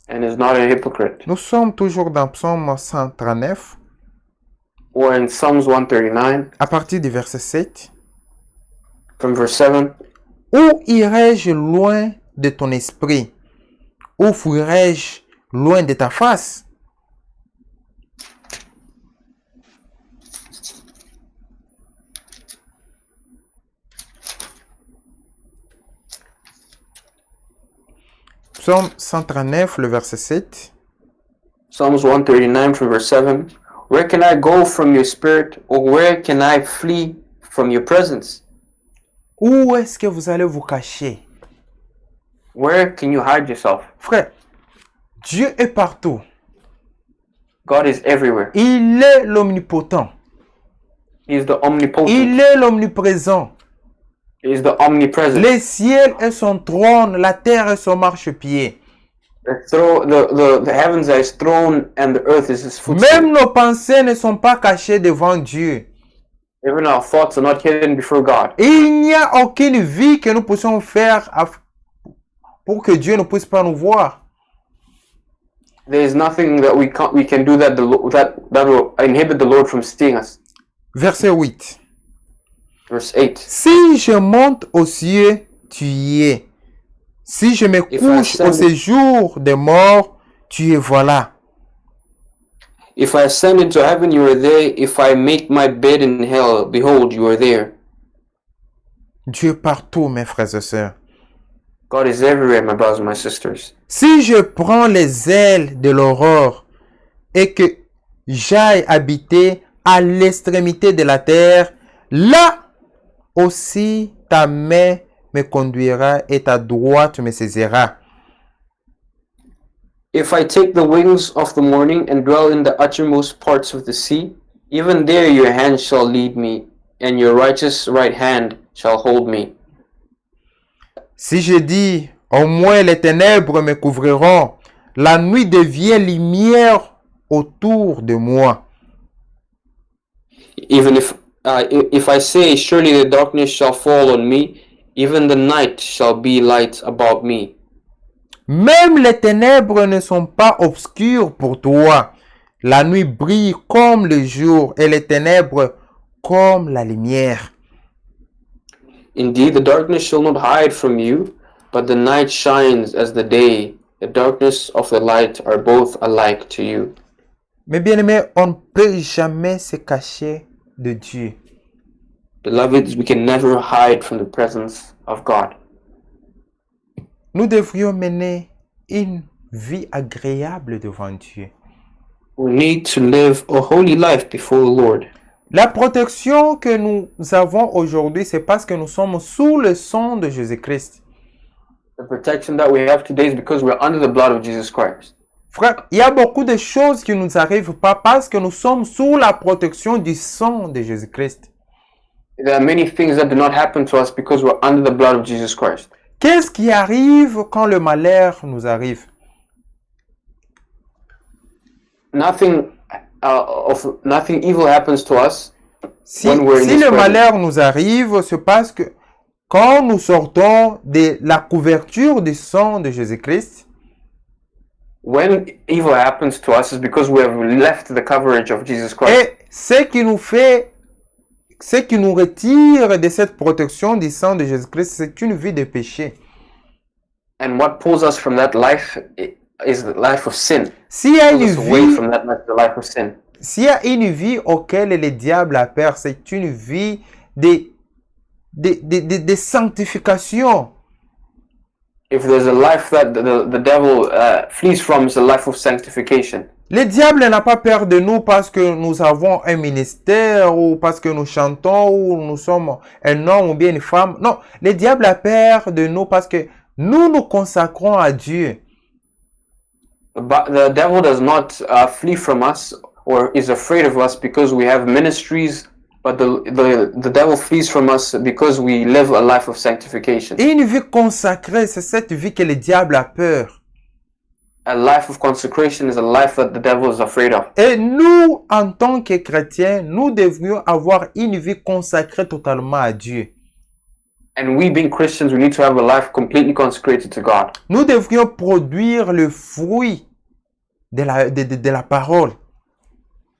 and is not a hypocrite. Nous sommes toujours dans Psaume 139, Or in Psalms 139, à partir du verset 7. from verse 7, Où irai-je loin de ton esprit? Où fuirai-je loin de ta face? Psaume 139, le verset 7. Psalms 139 from verse 7. Where can I go from your spirit, or where can I flee from your presence? Où est-ce que vous allez vous cacher? Where can you hide yourself? Frère, Dieu est partout. God is everywhere. Il est l'omnipotent. He is the omnipotent. Il est l'omniprésent. He is the omnipresent. Les ciels est son trône, la terre est son marchepied. The heavens are His throne and the earth is His footstool. Même nos pensées ne sont pas cachées devant Dieu. Even our thoughts are not hidden before God. Il n'y a aucune vie que nous puissions faire pour que Dieu ne puisse pas nous voir. There is nothing that we can do that will inhibit the Lord from seeing us. Verset 8. Verse 8. Si je monte aux cieux, tu y es. Si je me couche au séjour des morts, tu es voilà. If I ascend into heaven, you are there. If I make my bed in hell, behold, you are there. Dieu est partout, mes frères et sœurs. God is everywhere, my brothers and my sisters. Si je prends les ailes de l'aurore et que j'aille habiter à l'extrémité de la terre, là aussi ta main me conduira et ta droite me saisira. If I take the wings of the morning and dwell in the uttermost parts of the sea, even there your hand shall lead me, and your righteous right hand shall hold me. Si je dis, au moins les ténèbres me couvriront, la nuit devient lumière autour de moi. Even if I say, surely the darkness shall fall on me, even the night shall be light about me. Même les ténèbres ne sont pas obscures pour toi. La nuit brille comme le jour et les ténèbres comme la lumière. Indeed, the darkness shall not hide from you, but the night shines as the day. The darkness of the light are both alike to you. Mais bien aimé, on ne peut jamais se cacher de Dieu. Beloveds, we can never hide from the presence of God. Nous devrions mener une vie agréable devant Dieu. We need to live a holy life before the Lord. La protection que nous avons aujourd'hui, c'est parce que nous sommes sous le sang de Jésus-Christ. The protection that we have today is because we're under the blood of Jesus Christ. Frère, il y a beaucoup de choses qui ne nous arrivent pas parce que nous sommes sous la protection du sang de Jésus-Christ. There are many things that do not happen to us because we're under the blood of Jesus Christ. Qu'est-ce qui arrive quand le malheur nous arrive? Nothing evil happens to us Si when we're in le His presence. malheur nous arrive, c'est parce que quand nous sortons de la couverture du sang de Jésus-Christ, When evil happens to us is because we have left the coverage of Jesus Christ. et ce qui nous retire de cette protection du sang de Jésus-Christ, c'est une vie de péché. And what pulls us from that life is the life of sin. S'il y a Pulls us away from that life, the life of sin. S'il y a une vie auquel le diable a peur, c'est une vie de de sanctification. If there's a life that the devil flees from, it's a life of sanctification. Le diable n'a pas peur de nous parce que nous avons un ministère ou parce que nous chantons ou nous sommes un homme ou bien une femme. Non, le diable a peur de nous parce que nous nous consacrons à Dieu. But the devil does not flee from us or is afraid of us because we have ministries, but the devil flees from us because we live a life of sanctification. Et une vie consacrée, c'est cette vie que le diable a peur. A life of consecration is a life that the devil is afraid of. Et nous, en tant que chrétiens, nous devrions avoir une vie consacrée totalement à Dieu. And we being Christians, we need to have a life completely consecrated to God. Nous devrions produire le fruit de la parole.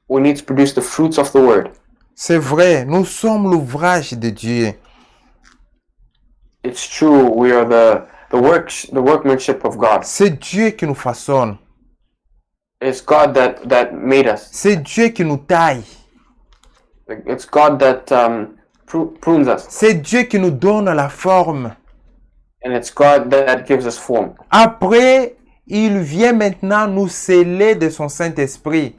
We need to produce the fruits of the word. C'est vrai, nous sommes l'ouvrage de Dieu. It's true, we are the workmanship of God. C'est Dieu qui nous façonne. It's God that made us. C'est Dieu qui nous taille. It's God that prunes us. C'est Dieu qui nous donne la forme. And it's God that gives us form. Après, il vient maintenant nous sceller de son Saint-Esprit.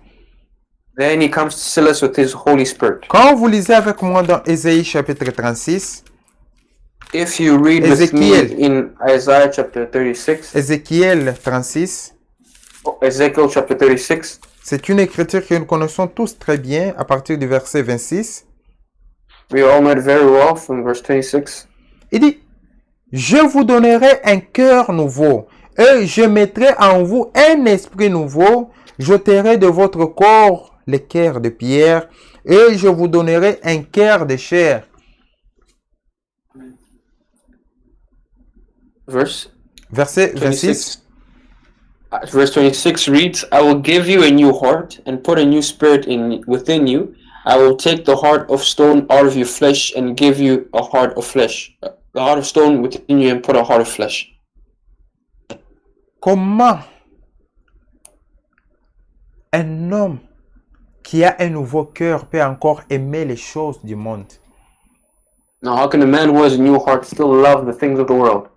Then he comes to seal us with his Holy Spirit. Quand vous lisez avec moi dans Ésaïe chapitre 36, If you read with Ezekiel. me in Isaiah chapter 36, Ézéchiel 36, Ezekiel chapter 36, c'est une écriture que nous connaissons tous très bien à partir du verset 26. we all know it very well from verse 26. Il dit, je vous donnerai un cœur nouveau et je mettrai en vous un esprit nouveau. J'ôterai de votre corps le cœur de pierre et je vous donnerai un cœur de chair. Verse Verset 26. 26. Verse 26 reads, I will give you a new heart and put a new spirit within you. I will take the heart of stone out of your flesh and give you a heart of flesh. The heart of stone within you and put a heart of flesh. Comment un homme qui a un nouveau cœur peut encore aimer les choses du monde? Now, how can a man who has a new heart still love the things of the world?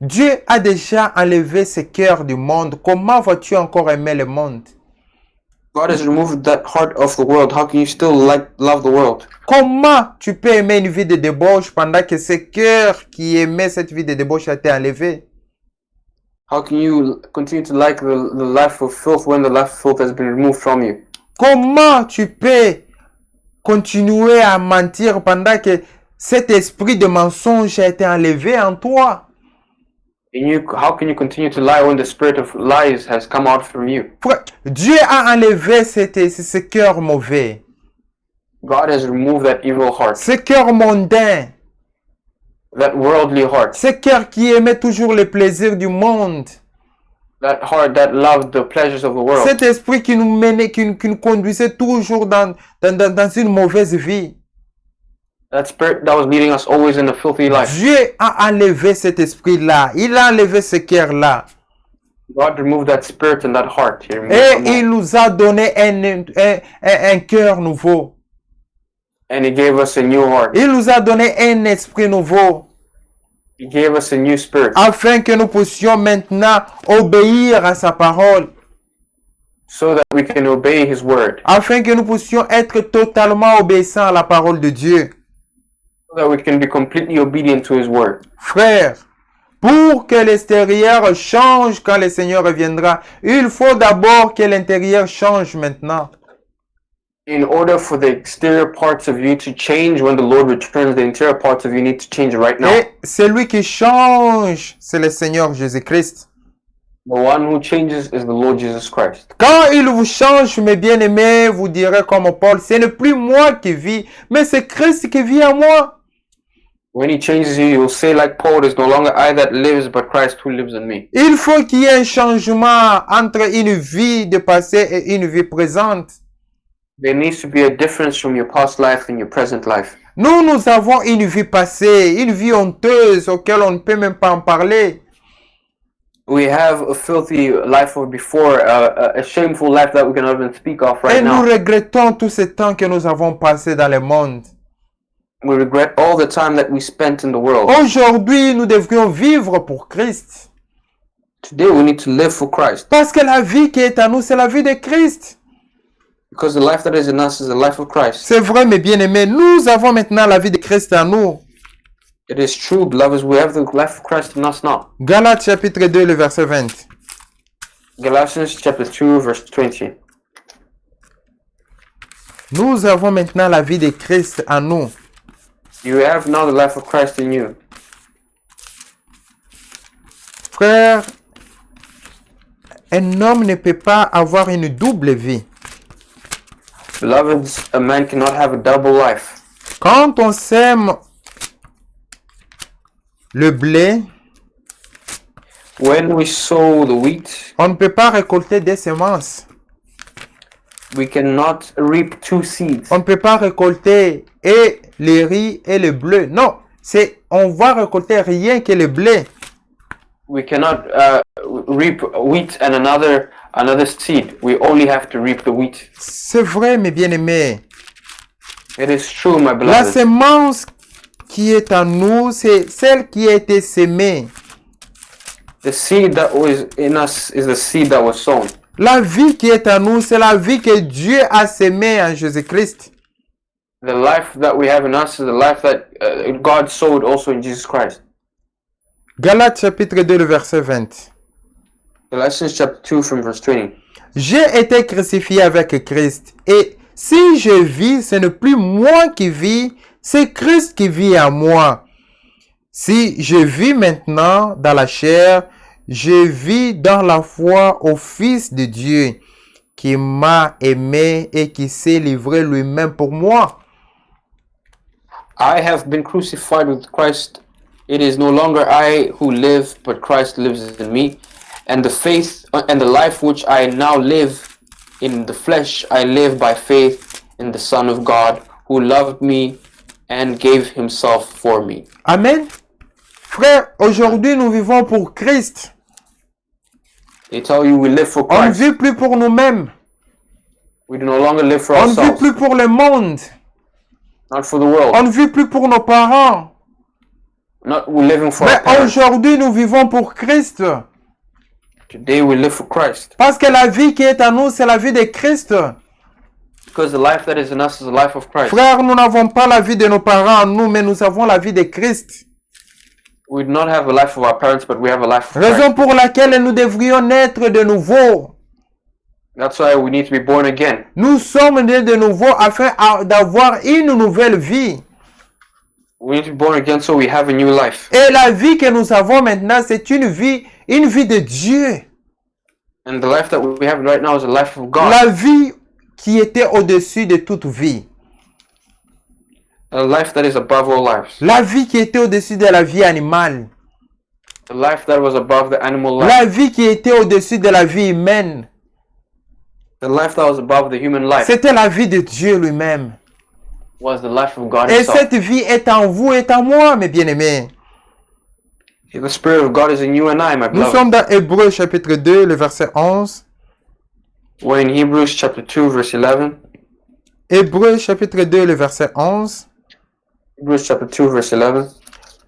Dieu a déjà enlevé ce cœur du monde. Comment vas-tu encore aimer le monde? God has removed that heart of the world. How can you still love the world? Comment tu peux aimer une vie de débauche pendant que ce cœur qui aimait cette vie de débauche a été enlevé? How can you continue to like the life of filth when the life of filth has been removed from you? Comment tu peux continuer à mentir pendant que cet esprit de mensonge a été enlevé en toi? How can you continue to lie when the spirit of lies has come out from you? Frère, Dieu a enlevé ce cœur mauvais, God has removed that evil heart, ce cœur mondain, that worldly heart, ce cœur qui aimait toujours les plaisirs du monde, that heart that loved the pleasures of the world, cet esprit qui nous menait, qui nous conduisait toujours dans une mauvaise vie. that spirit that was leading us always in a filthy life. Dieu a enlevé cet esprit-là, il a enlevé ce cœur-là. God removed that spirit and that heart. He removed Et them all. il nous a donné un cœur nouveau. And he gave us a new heart. Il nous a donné un esprit nouveau. He gave us a new spirit Afin que nous puissions maintenant obéir à sa parole. so that we can obey his word, Afin que nous puissions être totalement obéissants à la parole de Dieu. so that we can be completely obedient to his word. Frères, pour que l'extérieur change quand le Seigneur reviendra, il faut d'abord que l'intérieur change maintenant. In order for the exterior parts of you to change when the Lord returns, the interior parts of you need to change right now. Et celui qui change, c'est le Seigneur Jésus-Christ. The one who changes is the Lord Jesus Christ. Quand il vous change, mes bien-aimés, vous direz comme Paul, ce n'est plus moi qui vis, mais c'est Christ qui vit en moi. When he changes you, you'll say like Paul, it's no longer I that lives, but Christ who lives in me. Il faut qu'il y ait un changement entre une vie de passé et une vie présente. There needs to be a difference from your past life and your present life. Nous avons une vie passée, une vie honteuse auquel on ne peut même pas en parler. We have a filthy life of before, a shameful life that we cannot even speak of Et right nous now. regrettons tout ce temps que nous avons passé dans le monde. We regret all the time that we spent in the world. Aujourd'hui, nous devrions vivre pour Christ. Today we need to live for Christ. Parce que la vie qui est à nous, c'est la vie de Christ. Because the life that is in us is the life of Christ. C'est vrai, mes bien-aimés, nous avons maintenant la vie de Christ en nous. It is true, beloveds, we have the life of Christ in us now. Galates chapitre 2, le verset 20. Galatians chapter 2, verse 20. Nous avons maintenant la vie de Christ en nous. You have now the life of Christ in you. Frère, un homme ne peut pas avoir une double vie. Beloveds, a man cannot have a double life. Quand on sème le blé, When we sow the wheat, on ne peut pas récolter des semences. we cannot reap two seeds. On ne peut pas récolter et le riz et le bleu. Non, on va récolter rien que le blé. We cannot reap wheat and another seed. We only have to reap the wheat. C'est vrai, mes bien-aimés. It is true, my La beloved. semence qui est en nous, c'est celle qui a été semée. The seed that was in us is the seed that was sown. La vie qui est en nous, c'est la vie que Dieu a semée en Jésus-Christ. The life that we have in us is the life that God sowed also in Jesus Christ. Galates chapitre 2, le verset 20. Galatians chapter 2 from verse 20. J'ai été crucifié avec Christ. Et si je vis, ce n'est plus moi qui vis, c'est Christ qui vit en moi. Si je vis maintenant dans la chair, je vis dans la foi au Fils de Dieu qui m'a aimé et qui s'est livré lui-même pour moi. I have been crucified with Christ. It is no longer I who live, but Christ lives in me. And the faith and the life which I now live in the flesh, I live by faith in the Son of God, who loved me and gave himself for me. Amen. Frère, aujourd'hui nous vivons pour Christ. They tell you we live for On ne Christ. vit plus pour nous-mêmes. We do no longer live for On ne vit ourselves, plus pour le monde. not for the world. On ne vit plus pour nos parents. Not we're living for our Mais parents. aujourd'hui nous vivons pour Christ. Today we live for Christ. Parce que la vie qui est en nous, c'est la vie de Christ. Because the life that is in us is the life of Christ. Frère, nous n'avons pas la vie de nos parents en nous, mais nous avons la vie de Christ. We do not have a life of our parents, but we have a life of Christ. Raison pour laquelle nous devrions naître de nouveau. That's why we need to be born again. Nous sommes nés de nouveau afin d'avoir une nouvelle vie. We need to be born again so we have a new life. Et la vie que nous avons maintenant, c'est une vie de Dieu. And the life that we have right now is a life of God. La vie qui était au-dessus de toute vie. A life that is above all lives. La vie qui était au-dessus de la vie animale. A life that was above the animal life. La vie qui était au-dessus de la vie humaine. The life that was above the human life C'était la vie de Dieu lui-même. was the life of God Et himself. cette vie est en vous, est en moi, mes bien-aimés. The Spirit of God is in you and I, my Nous beloved. sommes dans Hébreux chapitre 2, le verset 11. We're in Hebrews chapter 2, verse 11. Hébreux chapitre 2, le verset 11. Hebrews chapter 2, verse 11.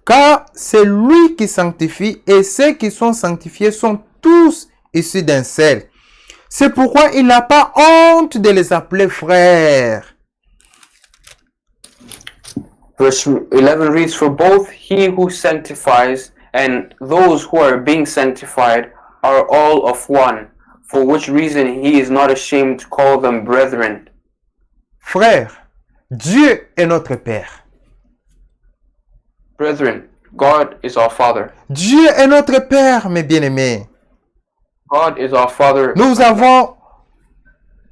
Car c'est lui qui sanctifie et ceux qui sont sanctifiés sont tous issus d'un seul. C'est pourquoi il n'a pas honte de les appeler frères. Verse 11 reads, For both he who sanctifies and those who are being sanctified are all of one, for which reason he is not ashamed to call them brethren. Frères, Dieu est notre Père. Brethren, God is our Father. Dieu est notre Père, mes bien-aimés. God is our Father. Nous avons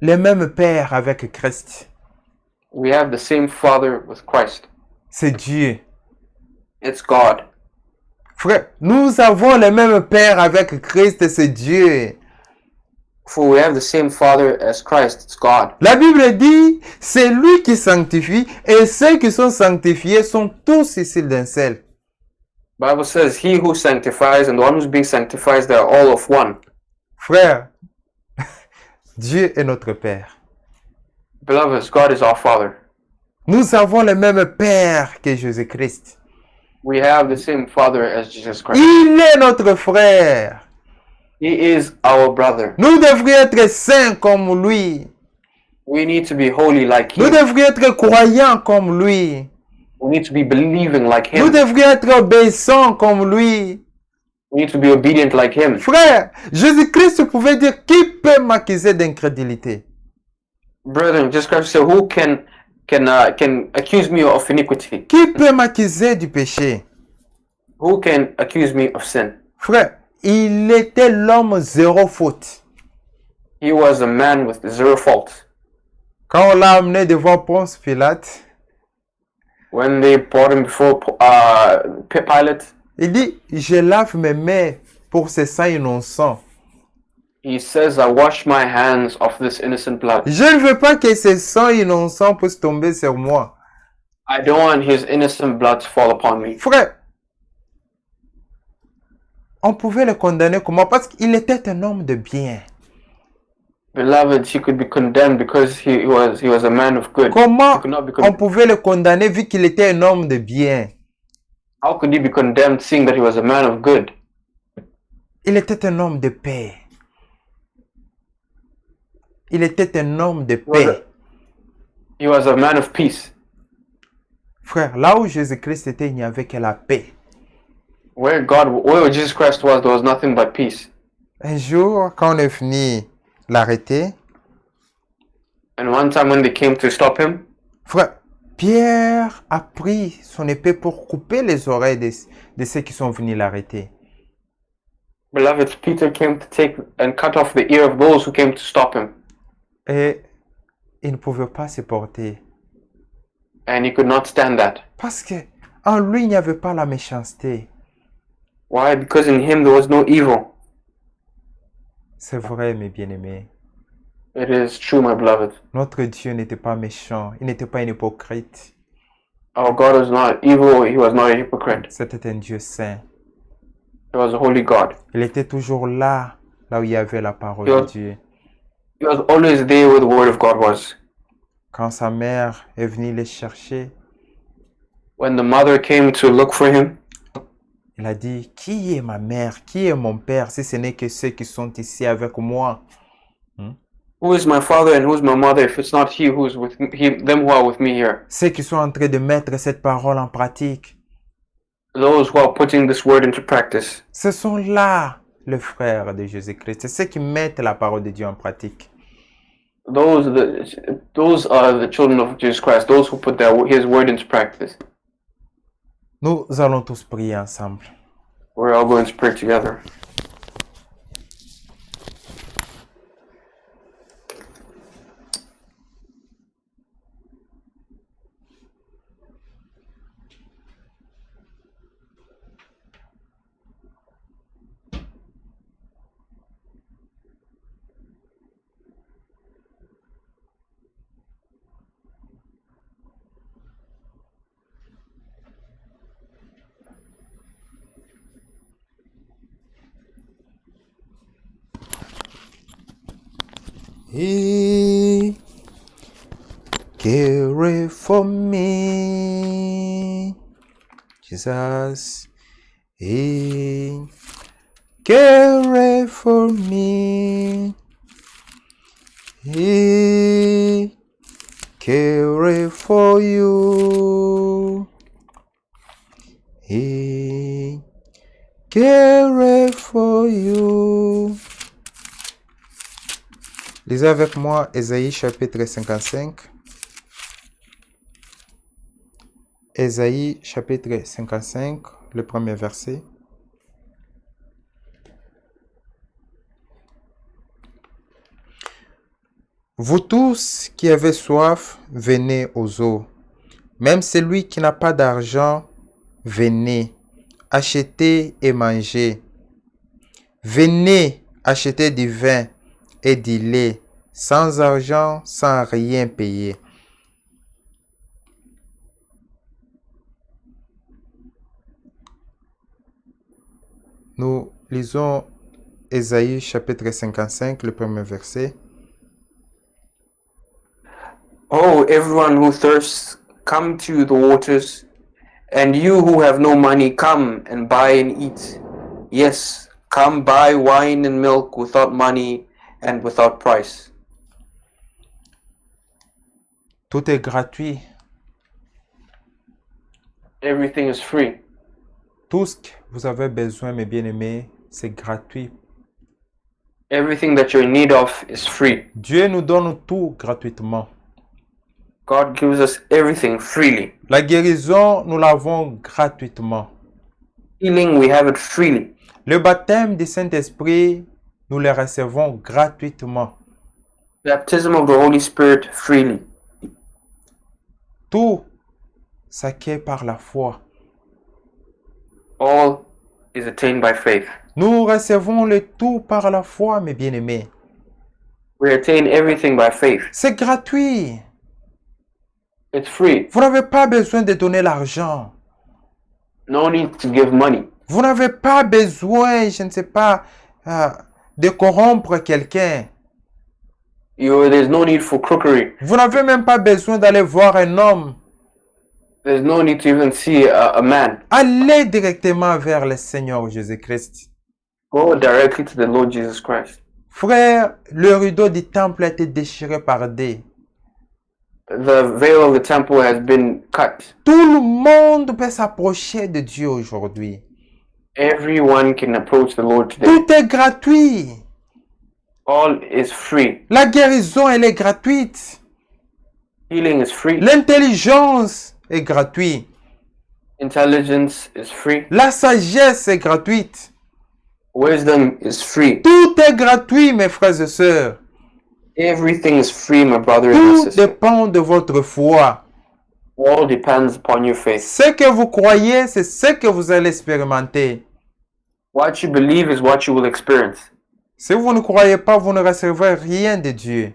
le même Père avec Christ. We have the same Father with Christ. C'est Dieu. It's God. Frère, nous avons le même Père avec Christ, c'est Dieu. For we have the same Father as Christ. It's God. La Bible dit, c'est lui qui sanctifie et ceux qui sont sanctifiés sont tous issus d'un seul. Bible says, He who sanctifies and the one who's being sanctified, they are all of one. Frère, Dieu est notre Père. Beloveds, God is our Father. Nous avons le même Père que Jésus-Christ. We have the same Father as Jesus Christ. Il est notre frère. He is our brother. Nous devrions être saints comme lui. We need to be holy like Nous him. devrions être croyants comme lui. We need to be believing like Nous him. devrions être obéissants comme lui. We need to be obedient like him. Frère, Jésus-Christ pouvait dire, qui peut m'accuser d'incrédulité? Brethren, Jesus Christ said, who can accuse me of iniquity? Qui peut m'accuser du péché? Who can accuse me of sin? Frère, il était l'homme zéro faute. He was a man with zero fault. Quand on l'a amené devant Ponce Pilate, When they brought him before Pilate, il dit, je lave mes mains pour ces sangs innocents. he says, I wash my hands of this innocent blood. Je ne veux pas que ces sangs innocents puissent tomber sur moi. I don't want his innocent blood to fall upon me. Frère, on pouvait le condamner comment? Parce qu'il était un homme de bien. Beloved, he could be condemned because he was a man of good. He Comment could not be on condemned. pouvait le condamner vu qu'il était un homme de bien? How could he be condemned seeing that he was a man of good? Il était un homme de paix. Il était un homme de paix. He was a man of peace. Frère, là où Jésus-Christ était, il n'y avait que la paix. Where Jesus Christ was, there was nothing but peace. Un jour, quand on est venu l'arrêter, And one time when they came to stop him, frère, Pierre a pris son épée pour couper les oreilles de ceux qui sont venus l'arrêter. beloved, Peter came to take and cut off the ear of those who came to stop him. Et il ne pouvait pas se porter. And he could not stand that. Parce que en lui, il n'y avait pas la méchanceté. Why? Because in him there was no evil. C'est vrai, mes bien-aimés. It is true, my beloved. Notre Dieu n'était pas méchant. Il n'était pas un hypocrite. Our God was not evil. He was not a hypocrite. C'était un Dieu saint. He was a holy God. Il était toujours là où il y avait la parole Yes. de Dieu. He was always there where the word of God was. Quand sa mère est venue le chercher, When the mother came to look for him, il a dit, qui est ma mère, qui est mon père, si ce n'est que ceux qui sont ici avec moi? who is my father and who is my mother if it's not he who's with me, them who are with me here? Ceux qui sont en train de mettre cette parole en pratique. Those who are putting this word into practice. Ce sont là les frères de Jésus-Christ. C'est ceux qui mettent la parole de Dieu en pratique. Those are the children of Jesus Christ. Those who put his word into practice. Nous allons tous prier ensemble. We're all going to pray together. He cared for me, Jesus. He cared for me. He cared for you. He cared for you. Lisez avec moi Ésaïe chapitre 55. Ésaïe chapitre 55, le premier verset. Vous tous qui avez soif, venez aux eaux. Même celui qui n'a pas d'argent, venez, achetez et mangez. Venez, achetez du vin et du lait, sans argent, sans rien payer. Nous lisons Ésaïe chapitre 55, le premier verset. Oh, everyone who thirsts, come to the waters, and you who have no money, come and buy and eat. Yes, come buy wine and milk without money and without price. Tout est gratuit. Everything is free. Tout ce que vous avez besoin, mes bien-aimés, c'est gratuit. Everything that you're in need of is free. Dieu nous donne tout gratuitement. God gives us everything freely. La guérison, nous l'avons gratuitement. Healing, we have it freely. Le baptême du Saint-Esprit, nous le recevons gratuitement. Baptism of the Holy Spirit freely. Tout s'acquiert par la foi. All is attained by faith. Nous recevons le tout par la foi, mes bien-aimés. We attain everything by faith. C'est gratuit. It's free. Vous n'avez pas besoin de donner l'argent. No need to give money. Vous n'avez pas besoin, je ne sais pas, de corrompre quelqu'un. There's no need for crookery. Vous n'avez même pas besoin d'aller voir un homme. There's no need to even see a man. Allez directement vers le Seigneur Jésus-Christ. Go directly to the Lord Jesus Christ. Frère, le rideau du temple a été déchiré par Dieu. The veil of the temple has been cut. Tout le monde peut s'approcher de Dieu aujourd'hui. Everyone can approach the Lord today. Tout est gratuit. All is free. La guérison, elle est gratuite. Healing is free. L'intelligence est gratuite. Intelligence is free. La sagesse est gratuite. Wisdom is free. Tout est gratuit, mes frères et sœurs. Everything is free, my brother and Tout sister. dépend de votre foi. All depends upon your faith. Ce que vous croyez, c'est ce que vous allez expérimenter. What you believe is what you will experience. Si vous ne croyez pas, vous ne recevrez rien de Dieu.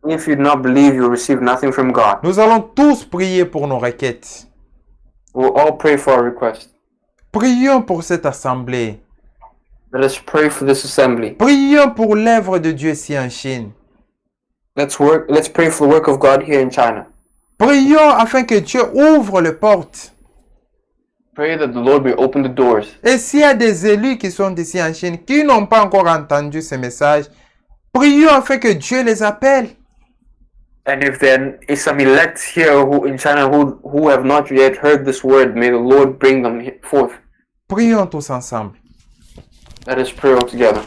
If you do not believe, you will receive nothing from God. Nous allons tous prier pour nos requêtes. We'll all pray for our request. Prions pour cette assemblée. Let us pray for this assembly. Prions pour l'œuvre de Dieu ici en Chine. Let's pray for the work of God here in China. Prions afin que Dieu ouvre les portes. Pray that the Lord will open the doors. Et s'il y a des élus qui sont ici en Chine, qui n'ont pas encore entendu ce message, prions afin que Dieu les appelle. And if there is some elects here in China who have not yet heard this word, may the Lord bring them forth. Prions tous ensemble. Let us pray all together.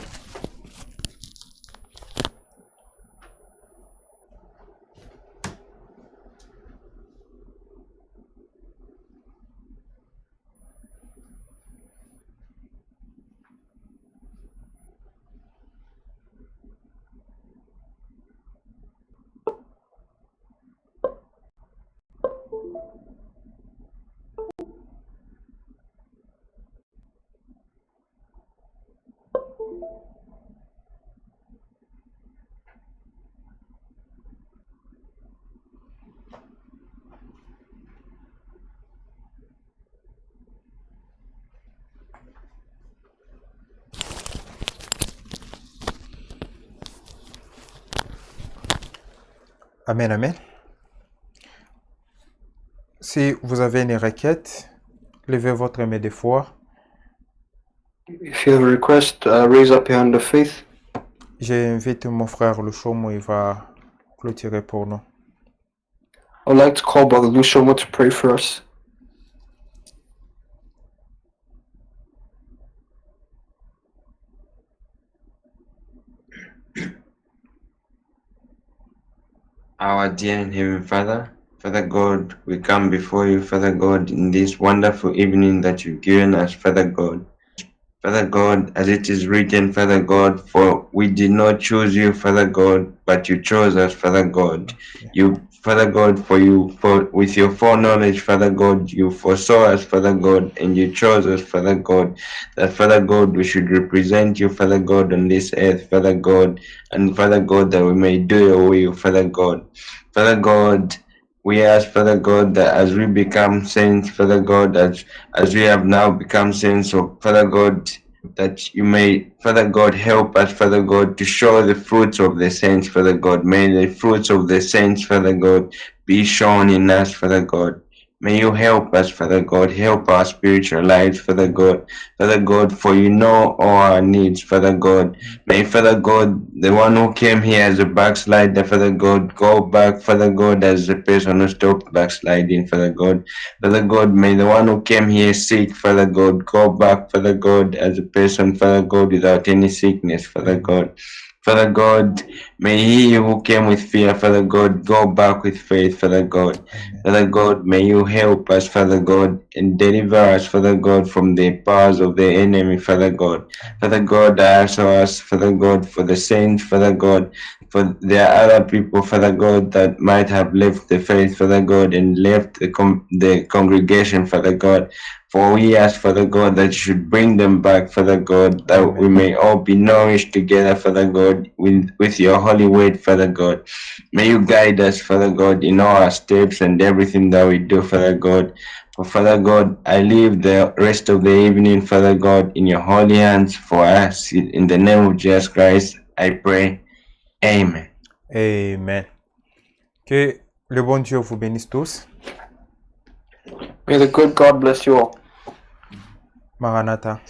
Amen, amen. Si vous avez une requête, levez votre main de foi. If you have a request, raise up your hand of faith. J'invite mon frère Lushomo, il va clôturer pour nous. I'd like to call Brother Lushomo to pray for us. Our dear and Heavenly Father, Father God, we come before you, Father God, in this wonderful evening that you've given us, Father God. Father God, as it is written, Father God, for we did not choose you, Father God, but you chose us, Father God. You, Father God, with your foreknowledge, Father God, you foresaw us, Father God, and you chose us, Father God, that, Father God, we should represent you, Father God, on this earth, Father God, and Father God, that we may do your will, Father God. Father God, we ask, Father God, that as we become saints, Father God, as we have now become saints, so Father God, that you may, Father God, help us, Father God, to show the fruits of the saints, Father God. May the fruits of the saints, Father God, be shown in us, Father God. May you help us, Father God, help our spiritual lives, Father God. Father God, for you know all our needs, Father God. May, Father God, the one who came here as a backslider, Father God, go back, Father God, as the person who stopped backsliding, Father God. Father God, may the one who came here sick, Father God, go back, Father God, as a person, Father God, without any sickness, Father God. Father God, may he who came with fear, Father God, go back with faith, Father God. Amen. Father God, may you help us, Father God, and deliver us, Father God, from the powers of the enemy, Father God. Father God, I ask us, Father God, for the saints, Father God, for there are other people, Father God, that might have left the faith, Father God, and left the congregation, Father God. For we ask, Father God, that you should bring them back, Father God, that Amen. we may all be nourished together, Father God, with your holy word, Father God. May you guide us, Father God, in all our steps and everything that we do, Father God. For Father God, I leave the rest of the evening, Father God, in your holy hands for us. In the name of Jesus Christ, I pray. Amen. Amen. Que le bon Dieu vous bénisse tous. May the good God bless you all. Maranatha.